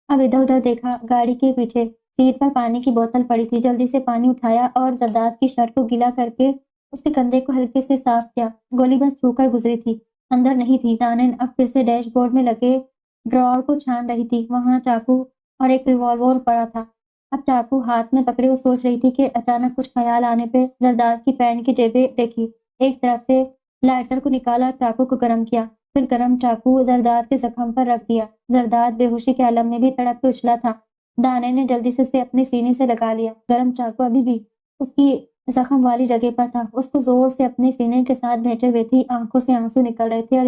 اب ادھر ادھر دیکھا۔ گاڑی کے پیچھے سیٹ پر پانی کی بوتل پڑی تھی۔ جلدی سے پانی اٹھایا اور زرداد کی شرٹ کو گیلا کر کے اس کے کندھے کو ہلکے سے صاف کیا۔ گولی بس چھو کر گزری تھی، اندر نہیں تھی۔ دانین اب پھر سے ڈیش بورڈ میں لگے ڈراور کو چھان رہی تھی۔ وہاں چاقو اور ایک ریوالور پڑا تھا۔ اب چاقو ہاتھ میں پکڑے وہ سوچ رہی تھی کہ اچانک کچھ خیال آنے پہ زرداد کی پینٹ کی جیبیں دیکھی، ایک طرف سے لائٹر کو نکالا اور چاقو کو گرم کیا، پھر گرم چاقو زرداد کے زخم پر رکھ دیا۔ زرداد بے ہوشی کے عالم میں بھی تڑپ کے اچھلا تھا۔ دانین نے جلدی سے اسے اپنے سینے سے لگا لیا۔ گرم چاقو ابھی بھی اس کی زخم والی جگہ پر تھا۔ اس کو زور سے اپنے سینے کے ساتھ بھینچے ہوئے تھی، آنکھوں سے آنسو نکل رہے تھے اور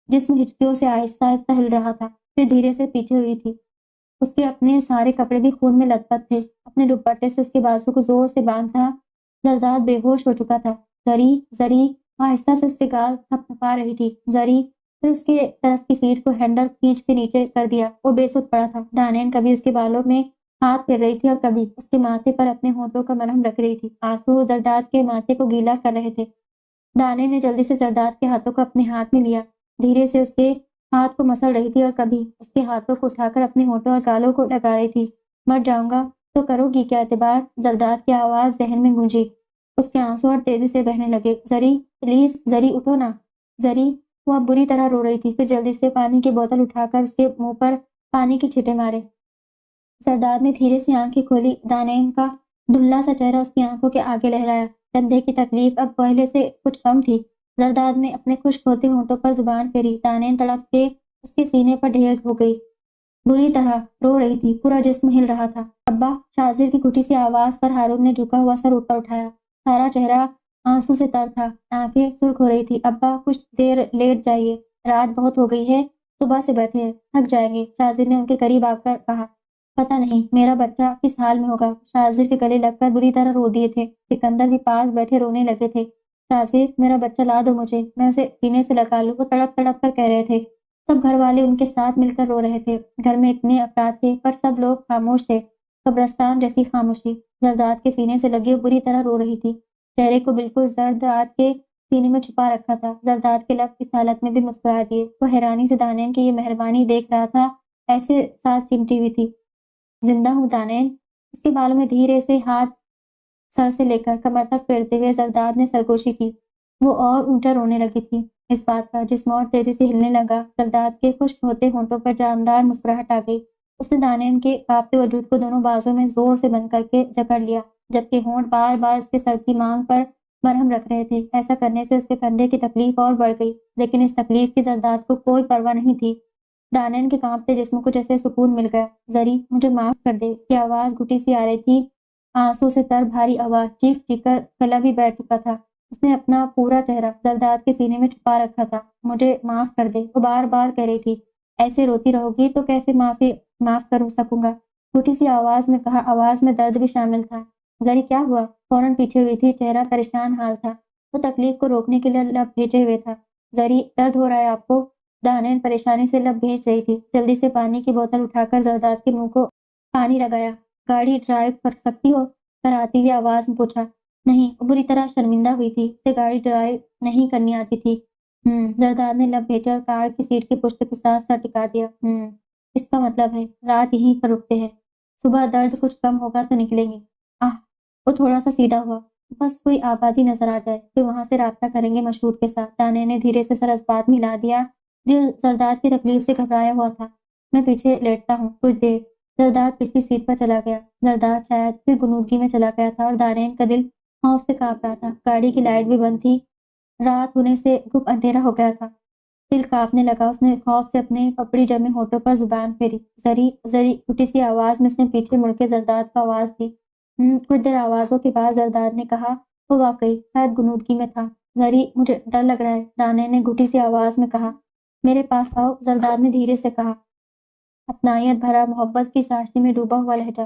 جسم ہچکیوں سے آہستہ آہستہ ہل رہا تھا، پھر دھیرے سے پیچھے ہوئی تھی۔ اس کے اپنے سارے کپڑے بھی خون میں لت پت تھے۔ اپنے دوپٹے سے اس کے بازو کو زور سے باندھا۔ زرداد بے ہوش ہو چکا تھا۔ زری آہستہ سے اس کے گال تھپ تھپا رہی تھی۔ زری پھر اس کے طرف کی سیٹ کو ہینڈل کھینچ کے نیچے کر دیا۔ وہ بے سود پڑا تھا۔ دانین کبھی اس کے بالوں میں ہاتھ پھیر رہی تھی اور کبھی اس کے ماتھے پر اپنے ہونٹوں کا مرہم رکھ رہی تھی۔ آنسو زرداد کے ماتھے کو گیلا کر رہے تھے۔ دانین نے جلدی سے زرداد کے ہاتھوں کو اپنے ہاتھ میں لیا، دھیرے سے اس کے ہاتھ کو مسل رہی تھی اور کبھی اس کے ہاتھوں کو اٹھا کر اپنے ہونٹوں اور گالوں کو لگا رہی تھی۔ مر جاؤں گا تو کرو گی کیا اعتبار؟ زرداد کی آواز ذہن میں گونجی۔ اس کے آنسو اور تیزی سے بہنے لگے۔ زری پلیز، زری اٹھو نا، زری۔ وہ اب بری طرح رو رہی تھی، پھر جلدی سے پانی کی بوتل اٹھا کر اس کے منہ پر پانی کے چھینٹے مارے۔ زرداد نے دھیرے سے آنکھیں کھولی۔ دانین کا دھندلا سا چہرہ اس کی آنکھوں کے آگے لہرایا۔ کندھے کی تکلیف اب پہلے سے کچھ کم تھی۔ زرداد نے اپنے خشک ہوتے ہونٹوں پر زبان پھیری۔ دانین تڑپ کے اس کے سینے پر ڈھیر ہو گئی، بری طرح رو رہی تھی، پورا جسم ہل رہا تھا۔ ابا! شاذر کی گھٹی سی آواز پر ہارون نے جھکا ہوا سر اوپر اٹھایا۔ سارا چہرہ آنسو سے تر تھا، آنکھیں سرخ ہو رہی تھی۔ ابا کچھ دیر لیٹ جائیے، رات بہت ہو گئی ہے، صبح سے بیٹھے ہیں، تھک جائیں گے، شاذر نے ان کے قریب آ کر کہا۔ پتہ نہیں میرا بچہ کس حال میں ہوگا۔ شاذر کے گلے لگ کر بری طرح رو دیے تھے۔ سکندر بھی پاس بیٹھے رونے لگے تھے۔ شاذر میرا بچہ لا دو مجھے، میں اسے سینے سے لگا لوں، وہ تڑپ تڑپ کر کہہ رہے تھے۔ سب گھر والے ان کے ساتھ مل کر رو رہے تھے۔ گھر میں اتنے افراد تھے پر سب لوگ خاموش تھے، قبرستان جیسی خاموشی۔ زرداد کے سینے سے لگی وہ بری طرح رو رہی تھی، چہرے کو بالکل زرداد کے سینے میں چھپا رکھا تھا۔ زرداد کے لب اس حالت میں بھی مسکرا دیے۔ وہ حیرانی سے دانین کی یہ مہربانی دیکھ رہا تھا، ایسے ساتھ چمٹی ہوئی تھی۔ زندہ ہوں دانین؟ اس کے بالوں میں دھیرے سے ہاتھ سر سے لے کر کمر تک پھیرتے ہوئے زرداد نے سرگوشی کی۔ وہ اور اونچا رونے لگی تھی۔ اس بات کا جسم اور تیزی سے ہلنے لگا۔ زرداد کے خشک ہوتے ہونٹوں پر جاندار مسکراہٹ آ گئی۔ اس نے دانین کے کانپتے وجود کو دونوں بازوں میں زور سے بند کر کے جکڑ لیا، جبکہ ہونٹ بار بار اس کے سر کی مانگ پر مرہم رکھ رہے تھے۔ ایسا کرنے سے اس کے کندھے کی تکلیف اور بڑھ گئی، لیکن اس تکلیف کی زرداد کو کوئی پرواہ نہیں تھی۔ دانین کے کانپتے جسم کو جیسے سکون مل گیا۔ زری مجھے معاف کر دے، اس کی آواز گھٹی سی آ رہی تھی، آنسو سے تر بھاری آواز، چیخ چیخ کر گلا بھی بیٹھ چکا تھا۔ اس نے اپنا پورا چہرہ زرداد کے سینے میں چھپا رکھا تھا۔ مجھے معاف کر دے، وہ بار بار کہہ رہی تھی۔ ایسے روتی رہو گی تو کیسے معاف کر سکوں گا؟ گھٹی سی آواز میں کہا، آواز میں درد بھی شامل تھا۔ زری کیا ہوا؟ فوراً پیچھے ہوئی تھی، چہرہ پریشان حال تھا۔ وہ تکلیف کو روکنے کے لیے لب بھیجے ہوئے تھا۔ زری درد ہو رہا ہے آپ کو؟ دانین پریشانی سے لب بھیج رہی تھی۔ جلدی سے پانی کی بوتل اٹھا کر زرداد کے منہ کو پانی لگایا۔ گاڑی ڈرائیو کر سکتی ہو؟ کراتی ہوئی آواز میں پوچھا۔ نہیں، وہ بری طرح شرمندہ ہوئی تھی، اسے گاڑی ڈرائیو نہیں کرنی آتی تھی۔ زرداد نے لب بھیجا اور کار کی سیٹ کے پشت کے ساتھ سر ٹکا دیا۔ اس کا مطلب ہے رات یہیں پر رکتے ہیں، صبح درد کچھ کم ہوگا تو نکلیں گے۔ وہ تھوڑا سا سیدھا ہوا۔ بس کوئی آبادی نظر آ جائے، پھر وہاں سے رابطہ کریں گے مشہود کے ساتھ۔ دانے نے دھیرے سے سر اس بات میں ہلا دیا۔ دل زرداد کی تکلیف سے گھبرایا ہوا تھا۔ میں پیچھے لیٹتا ہوں کچھ دیر۔ زرداد پچھلی سیٹ پر چلا گیا۔ زرداد شاید پھر غنودگی میں چلا گیا تھا اور دانین کا دل خوف سے کانپ رہا تھا۔ گاڑی کی لائٹ بھی بند تھی، رات ہونے سے گپ اندھیرا ہو گیا تھا۔ دل کانپنے لگا۔ اس نے خوف سے اپنے پپڑی جمے ہونٹوں پر زبان پھیری۔ زری زری ٹوٹی سی آواز میں اس نے پیچھے مڑ کے زرداد کو آواز دی۔ کچھ دیر آوازوں کے بعد زرداد نے کہا، وہ واقعی شاید غنودگی میں تھا۔ زری مجھے ڈر لگ رہا ہے، دانے نے گھٹی سی آواز میں کہا۔ میرے پاس آؤ، زرداد نے دھیرے سے کہا، اپنائیت بھرا محبت کی چاشنی میں ڈوبا ہوا لہجہ۔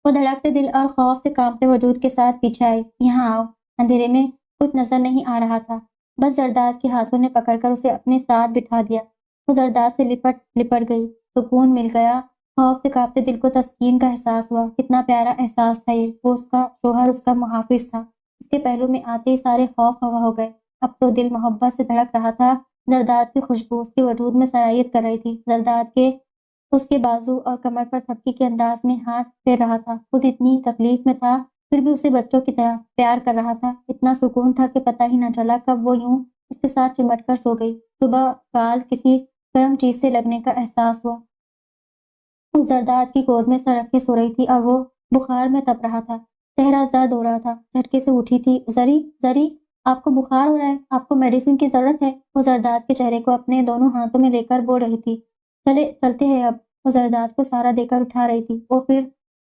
وہ دھڑکتے دل اور خوف سے کانپتے وجود کے ساتھ پیچھے آئی۔ یہاں آؤ۔ اندھیرے میں کچھ نظر نہیں آ رہا تھا، بس زرداد کے ہاتھوں نے پکڑ کر اسے اپنے ساتھ بٹھا دیا۔ وہ زرداد سے لپٹ گئی۔ سکون مل گیا۔ خوف سے کانپتے دل کو تسکین کا احساس ہوا۔ کتنا پیارا احساس تھا یہ۔ وہ اس کا شوہر، اس کا محافظ تھا۔ اس کے پہلو میں آتے ہی سارے خوف ہوا ہو گئے۔ اب تو دل محبت سے دھڑک رہا تھا۔ زرداد کی خوشبو اس کے وجود میں سرایت کر رہی تھی۔ زرداد کے اس کے بازو اور کمر پر تھپکی کے انداز میں ہاتھ پھیر رہا تھا۔ خود اتنی تکلیف میں تھا، پھر بھی اسے بچوں کی طرح پیار کر رہا تھا۔ اتنا سکون تھا کہ پتہ ہی نہ چلا کب وہ یوں اس کے ساتھ چمٹ کر سو گئی۔ صبح کال کسی گرم چیز سے لگنے کا احساس ہوا۔ اس زرداد کی گود میں سر رکھ کے سو رہی تھی اور وہ بخار میں تپ رہا تھا۔ چہرہ زرد ہو رہا تھا۔ جھٹکے سے اٹھی تھی۔ زری زری آپ کو بخار ہو رہا ہے، آپ کو میڈیسن کی ضرورت ہے۔ وہ زرداد کے چہرے کو اپنے دونوں ہاتھوں میں لے کر بول رہی تھی۔ چلتے ہیں اب۔ وہ زرداد کو سہارا دے کر اٹھا رہی تھی۔ وہ پھر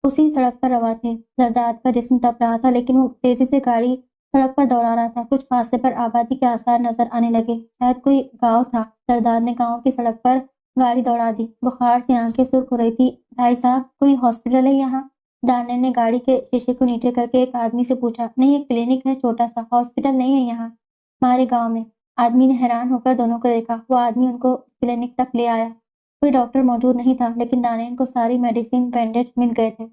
اسی سڑک پر رواں تھے۔ زرداد کا جسم تپ رہا تھا لیکن وہ تیزی سے گاڑی سڑک پر دوڑا رہا تھا۔ کچھ فاصلے پر آبادی کے آثار نظر آنے لگے، شاید کوئی گاؤں تھا۔ زرداد نے گاؤں کی سڑک پر گاڑی دوڑا دی۔ بخار سے آنکھیں سرخ ہو رہی تھی۔ بھائی صاحب، کوئی ہاسپٹل ہے یہاں؟ دانے نے گاڑی کے شیشے کو نیچے کر کے ایک آدمی سے پوچھا۔ نہیں، ایک کلینک ہے، چھوٹا سا، ہاسپٹل نہیں ہے یہاں ہمارے گاؤں میں۔ آدمی نے حیران ہو کر دونوں کو دیکھا۔ وہ آدمی ان کو کلینک تک لے آیا۔ کوئی ڈاکٹر موجود نہیں تھا لیکن دانین کو ساری میڈیسن بینڈیج مل گئے تھے۔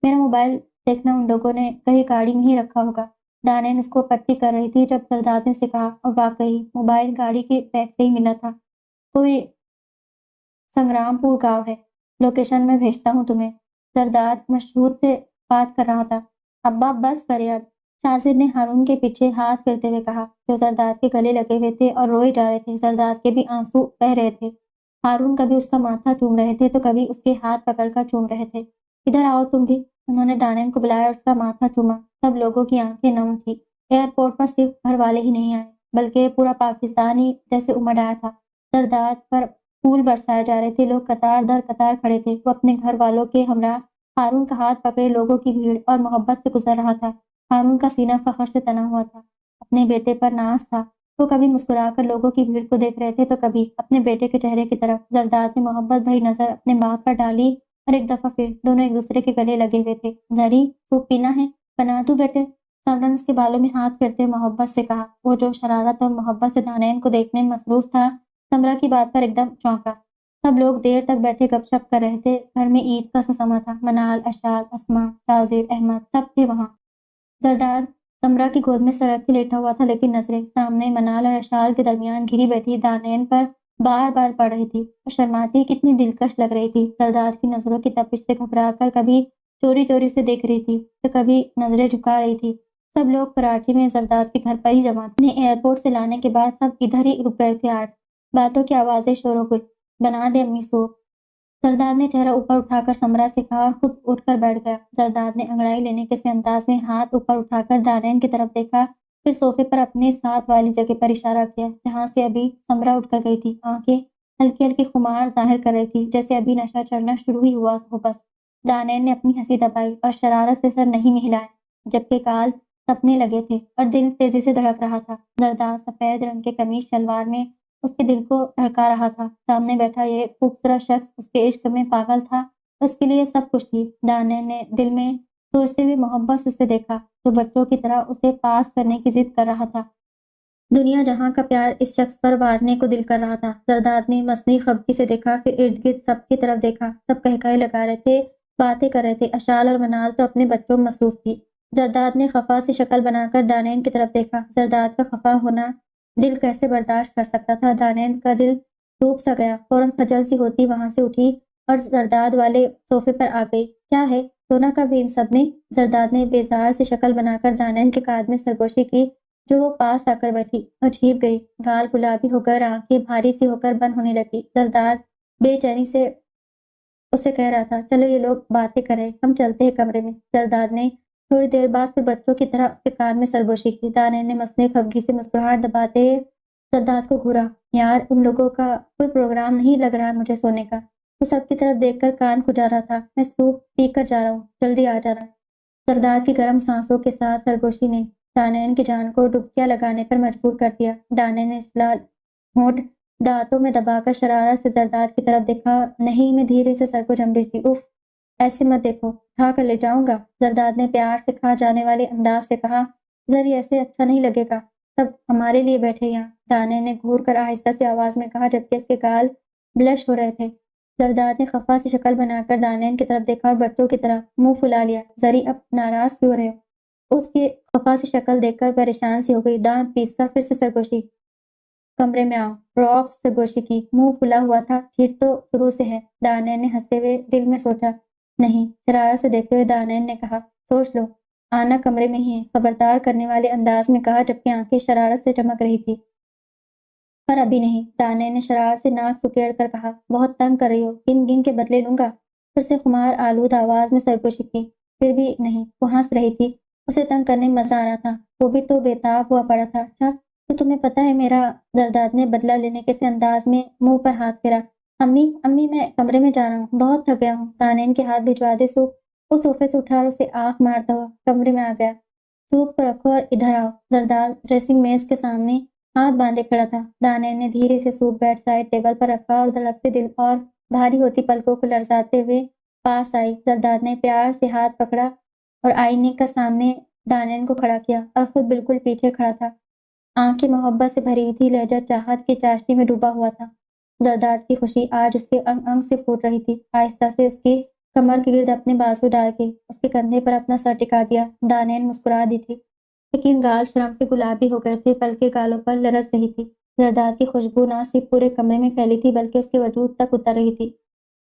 میرا موبائل دیکھنا، ان لوگوں نے کہیں گاڑی میں ہی رکھا ہوگا۔ دانین اس کو پٹی کر رہی تھی جب زرداد نے اسے کہا، اور واقعی موبائل گاڑی کے بیگ سے ہی ملا تھا۔ کوئی سنگرام پور گاؤں ہے، لوکیشن میں بھیجتا ہوں تمہیں۔ زرداد مشہود سے بات کر رہا تھا۔ ابا بس کرے اب، شاذر نے ہارون کے پیچھے ہاتھ پھیرتے ہوئے کہا، جو زرداد کے گلے لگے ہوئے تھے اور روئے جا رہے تھے۔ زرداد کے بھی آنسو بہہ رہے تھے۔ ہارون کبھی اس کا ماتھا چوم رہے تھے تو کبھی اس کے ہاتھ پکڑ کر چوم رہے تھے۔ ادھر آؤ تم بھی۔ انہوں نے دانین کو بلایا اور اس کا ماتھا چوما۔ سب لوگوں کی آنکھیں نم تھی۔ ایئرپورٹ پر صرف گھر والے ہی نہیں آئے بلکہ پورا پاکستان ہی جیسے امڑ آیا تھا۔ زرداد پر پھول برسائے جا رہے تھے۔ لوگ قطار در قطار کھڑے تھے۔ وہ اپنے گھر والوں کے ہمراہ ہارون کا ہاتھ پکڑے لوگوں کی بھیڑ اور محبت سے گزر رہا تھا۔ ہارون کا سینہ فخر سے تنا ہوا تھا۔ اپنے بیٹے پر ناز تھا۔ وہ کبھی مسکرا کر لوگوں کی بھیڑ کو دیکھ رہے تھے تو کبھی اپنے بیٹے کے چہرے کی طرف۔ زرداد نے محبت بھری نظر اپنے باپ پر ڈالی اور ایک دفعہ پھر دونوں ایک دوسرے کے گلے لگے ہوئے تھے۔ زری سوپ پینا ہے؟ بنا دوں بیٹے؟ سمرن اس کے بالوں میں ہاتھ پھیرتے ہوئے محبت سے کہا۔ وہ جو شرارت اور محبت سے دانین کو دیکھنے میں مصروف تھا، سمرا کی بات پر ایک دم چونکا۔ سب لوگ دیر تک بیٹھے گپ شپ کر رہے تھے۔ گھر میں عید کا سماں تھا۔ منال، اشال، اسما، شاذر، احمد سب تھے وہاں۔ زرداد سمرا کی گود میں سر رکھ کے لیٹا ہوا تھا لیکن نظریں سامنے منال اور اشال کے درمیان گھری بیٹھی دانین پر بار بار پڑ رہی تھی۔ وہ شرماتی کتنی دلکش لگ رہی تھی۔ زرداد کی نظروں کی تپش سے گھبرا کر کبھی چوری چوری سے دیکھ رہی تھی تو کبھی نظریں جھکا رہی تھی۔ سب لوگ کراچی میں زرداد کے گھر پر ہی جمع تھے۔ انہیں ایئرپورٹ سے لانے کے بعد سب ادھر ہی رک گئے تھے آج۔ باتوں کی آوازیں شور و گل۔ بنا دے امی سوپ۔ زرداد نے چہرہ اوپر اٹھا کر سمرا سے کہا اور خود اٹھ کر بیٹھ گیا۔ زرداد نے انگڑائی لینے کے سے انداز میں ہاتھ اوپر اٹھا کر دانین کی طرف دیکھا، پھر صوفے پر اپنے ساتھ والی جگہ پر اشارہ کیا جہاں سے ابھی سمرا اٹھ کر گئی تھی۔ آنکھیں ہلکی ہلکی خمار ظاہر کر رہی تھی جیسے ابھی نشہ چڑھنا شروع ہی ہوا ہو بس۔ دانین نے اپنی ہنسی دبائی اور شرارت سے سر نہیں مہلایا جبکہ کال تپنے لگے تھے اور دل تیزی سے دھڑک رہا تھا۔ زرداد سفید رنگ کے قمیص شلوار میں اس کے دل کو دھڑکا رہا تھا۔ سامنے بیٹھا یہ خوبصورت شخص اس کے عشق میں پاگل تھا، اس کے لیے سب کچھ تھی۔ دانین نے دل میں سوچتے ہوئے محبت سے اسے دیکھا جو بچوں کی طرح اسے پاس کرنے کی ضد کر رہا تھا۔ دنیا جہاں کا پیار اس شخص پر وارنے کو دل کر رہا تھا۔ زرداد نے مصنوعی خفگی سے دیکھا، پھر ارد گرد سب کی طرف دیکھا۔ سب قہقہے لگا رہے تھے، باتیں کر رہے تھے۔ اشال اور منال تو اپنے بچوں میں مصروف تھی۔ زرداد نے خفا سی شکل بنا کر دانین کی طرف دیکھا۔ زرداد کا خفا ہونا دل کیسے برداشت کر سکتا تھا؟ دانین کا دل ڈوب سا گیا۔ فوراً خجل سی ہوتی وہاں سے اٹھی اور زرداد والے صوفے پر آ گئی۔ کیا ہے؟ سونا کا بھی ان سب نے؟ زرداد نے بیزار سے شکل بنا کر دانین کے قد میں سرگوشی کی جو وہ پاس آ کر بیٹھی اور جھیپ گئی، گال گلابی ہو کر آنکھیں بھاری سی ہو کر بند ہونے لگی۔ زرداد بے چینی سے اسے کہہ رہا تھا، چلو یہ لوگ باتیں کر رہے، ہم چلتے ہیں کمرے میں۔ زرداد نے تھوڑی دیر بعد پھر بچوں کی طرح اس کے کان میں سرگوشی کی۔ دانین نے مصنوعی خفگی سے مسکراہٹ دباتے زرداد کو گھورا، یار ان لوگوں کا کوئی پروگرام نہیں لگ رہا مجھے سونے کا۔ وہ سب کی طرف دیکھ کر کان کھجا رہا تھا، میں سوپ پی کر جا رہا ہوں، جلدی آ جانا۔ زرداد کی گرم سانسوں کے ساتھ سرگوشی نے دانین کی جان کو ڈبکیاں لگانے پر مجبور کر دیا۔ دانین نے لال ہونٹ دانتوں میں دبا کر شرارت سے زرداد کی طرف دیکھا، نہیں میں دھیرے سے سر کو جھنبش دی۔ اف، ایسے مت دیکھو، اٹھا کر لے جاؤں گا، زرداد نے پیار سے کھا جانے والے انداز سے کہا۔ ذری ایسے اچھا نہیں لگے گا، سب ہمارے لیے بیٹھے یہاں، دانین نے گھور کر آہستہ سی آواز میں کہا جبکہ اس کے گال بلش ہو رہے تھے۔ زرداد نے خفا سی شکل بنا کر دانین کی طرف دیکھا اور بچوں کی طرح منہ پھلا لیا۔ ذری اب ناراض کیوں رہے ہو؟ اس کی خفا سی شکل دیکھ کر پریشان سی ہو گئی، دانت پیس کر پھر سے سرگوشی، کمرے میں آؤ، روب سرگوشی کی، منہ پھلا ہوا تھا، چیٹ تو شروع سے ہے۔ دانین نے ہنستے ہوئے دل میں سوچا، نہیں، شرارت سے دیکھتے ہوئے دانین نے کہا، سوچ لو، آنا کمرے میں ہی ہے، خبردار کرنے والے انداز میں کہا جبکہ آنکھیں شرارت سے چمک رہی تھی۔ پر ابھی نہیں، دانین نے شرارت سے ناک سکیڑ کر کہا، بہت تنگ کر رہی ہو، گن گن کے بدلے لوں گا۔ پھر سے خمار آلود آواز میں سرگوشی کی، پھر بھی نہیں، وہ ہنس رہی تھی، اسے تنگ کرنے میں مزہ آ رہا تھا، وہ بھی تو بےتاب ہوا پڑا تھا۔ اچھا تو تمہیں پتہ ہے میرا، زرداد نے بدلہ لینے کے سے انداز میں منہ پر ہاتھ پھیرا۔ امی امی میں کمرے میں جا رہا ہوں، بہت تھک گیا ہوں۔ دانین کے ہاتھ بھجوا دے سوپ، وہ صوفے سے اٹھا اور اسے آنکھ مارتا ہوا کمرے میں آ گیا۔ سوپ کو رکھو اور ادھر آؤ۔ زرداد ڈریسنگ میز کے سامنے ہاتھ باندھے کھڑا تھا۔ دانین نے دھیرے سے سوپ بیڈ سائڈ ٹیبل پر رکھا اور دھڑکتے دل اور بھاری ہوتی پلکوں کو لرزاتے ہوئے پاس آئی۔ زرداد نے پیار سے ہاتھ پکڑا اور آئینے کا سامنے دانین کو کھڑا کیا اور خود بالکل پیچھے کھڑا تھا۔ آنکھیں محبت سے بھری تھی، لہجہ چاہت کی چاشنی میں ڈوبا ہوا تھا۔ زرداد کی خوشی آج اس کے انگ انگ سے پھوٹ رہی تھی۔ آہستہ سے اس کی کمر کے گرد اپنے بازو ڈال کے اس کے کندھے پر اپنا سر ٹکا دیا۔ دانین مسکرا دی تھی لیکن گال شرم سے گلابی ہو گئے تھے، پلکیں گالوں پر لرز رہی تھی۔ زرداد کی خوشبو نہ صرف پورے کمرے میں پھیلی تھی بلکہ اس کے وجود تک اتر رہی تھی۔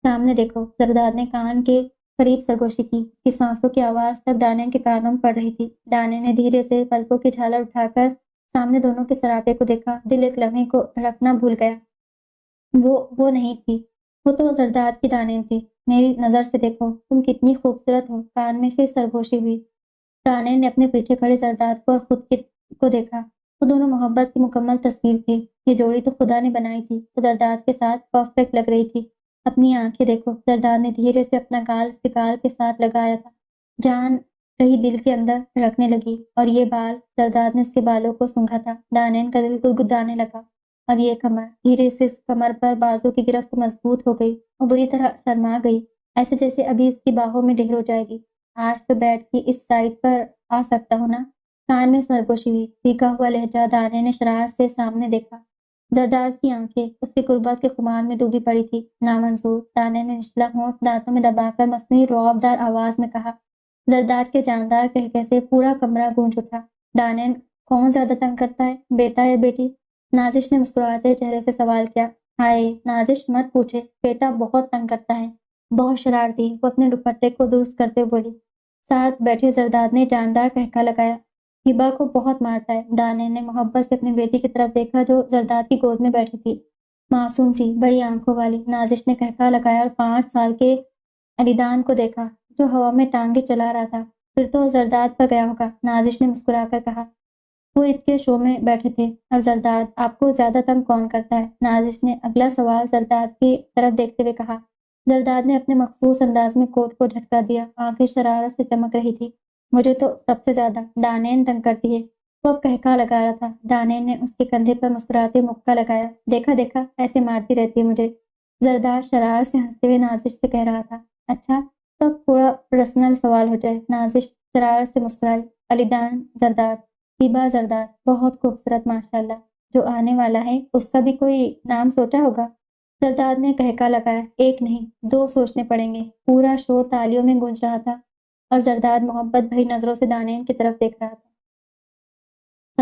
سامنے دیکھو، زرداد نے کان کے قریب سرگوشی کی، اس کی سانسوں کی آواز تک دانین کے کانوں میں پڑ رہی تھی۔ دانین نے دھیرے سے پلکوں کی جھالر اٹھا کر سامنے دونوں کے سراپے کو دیکھا، دل ایک لمحے کو دھڑکنا بھول گیا۔ وہ نہیں تھی، وہ تو زرداد کی دانین تھی۔ میری نظر سے دیکھو، تم کتنی خوبصورت ہو۔ کان میں پھر سرگوشی ہوئی۔ دانین نے اپنے پیچھے کھڑے زرداد کو اور خود کو دیکھا، وہ دونوں محبت کی مکمل تصویر تھی۔ یہ جوڑی تو خدا نے بنائی تھی، وہ زرداد کے ساتھ پرفیکٹ لگ رہی تھی۔ اپنی آنکھیں دیکھو، زرداد نے دھیرے سے اپنا گال اس کے گال کے ساتھ لگایا تھا۔ جان کہیں دل کے اندر دھڑکنے لگی، اور یہ بال، زرداد نے اس کے بالوں کو سونگھا تھا۔ دانین کا دل گدگدانے لگا، اور یہ کمر، دھیرے سے اس کمر پر بازو کی گرفت مضبوط ہو گئی اور بری طرح شرما گئی، ایسے جیسے ابھی اس کی باہوں میں ڈھیر ہو جائے گی۔ آج تو بیڈ کی اس سائڈ پر آ سکتا ہوں نا؟ کان میں سرگوشی ہوئی، پھیکا ہوا لہجہ دانین نے شرارت سے سامنے دیکھا۔ زرداد کی آنکھیں اس کی قربت کے خمار میں ڈوبی پڑی تھی۔ نامنظور، دانین نے نچلا ہونٹ دانتوں میں دبا کر مصنوعی رعب دار آواز میں کہا۔ زرداد کے جاندار کہکہے سے پورا کمرہ گونج اٹھا۔ دانین، کون زیادہ تنگ کرتا ہے، بیٹا یا بیٹی؟ نازش نے مسکراتے چہرے سے سوال کیا۔ ہائے نازش، مت پوچھے، بیٹا بہت تنگ کرتا ہے، بہت شرارتی، وہ اپنے دوپٹے کو درست کرتے ہوئے بولی۔ ساتھ بیٹھے زرداد نے جاندار کہکا لگایا، ہبا کو بہت مارتا ہے۔ دانین نے محبت سے اپنی بیٹی کی طرف دیکھا جو زرداد کی گود میں بیٹھی تھی، معصوم سی بڑی آنکھوں والی۔ نازش نے کہکا لگایا اور 5 سال کے علیدان کو دیکھا جو ہوا میں ٹانگیں چلا رہا تھا۔ پھر تو زرداد پر گیا ہوگا، نازش نے مسکرا کر کہا۔ وہ عید کے شو میں بیٹھے تھے۔ اور زرداد، آپ کو زیادہ تنگ کون کرتا ہے؟ نازش نے اگلا سوال زرداد کی طرف دیکھتے ہوئے کہا۔ زرداد نے اپنے مخصوص انداز میں کوٹ کو جھٹکا دیا، آنکھیں شرارت سے چمک رہی تھی۔ مجھے تو سب سے زیادہ دانین تنگ کرتی ہے، وہ اب کہکا لگا رہا تھا۔ دانین نے اس کے کندھے پر مسکراتے مکہ لگایا، دیکھا دیکھا، ایسے مارتی رہتی ہے مجھے۔ زرداد شرارت سے ہنستے ہوئے نازش سے کہہ رہا تھا۔ اچھا تو اب تھوڑا پرسنل سوال ہو جائے۔ نازش شرارت سے مسکرائی۔ علیدان زرداد، ہبا زرداد، بہت خوبصورت ماشاءاللہ۔ جو آنے والا ہے اس کا بھی کوئی نام سوچا ہوگا؟ زرداد نے کہکا لگایا، ایک نہیں 2 سوچنے پڑیں گے۔ پورا شو تالیوں میں گونج رہا تھا اور زرداد محبت بھری نظروں سے دانین کی طرف دیکھ رہا تھا۔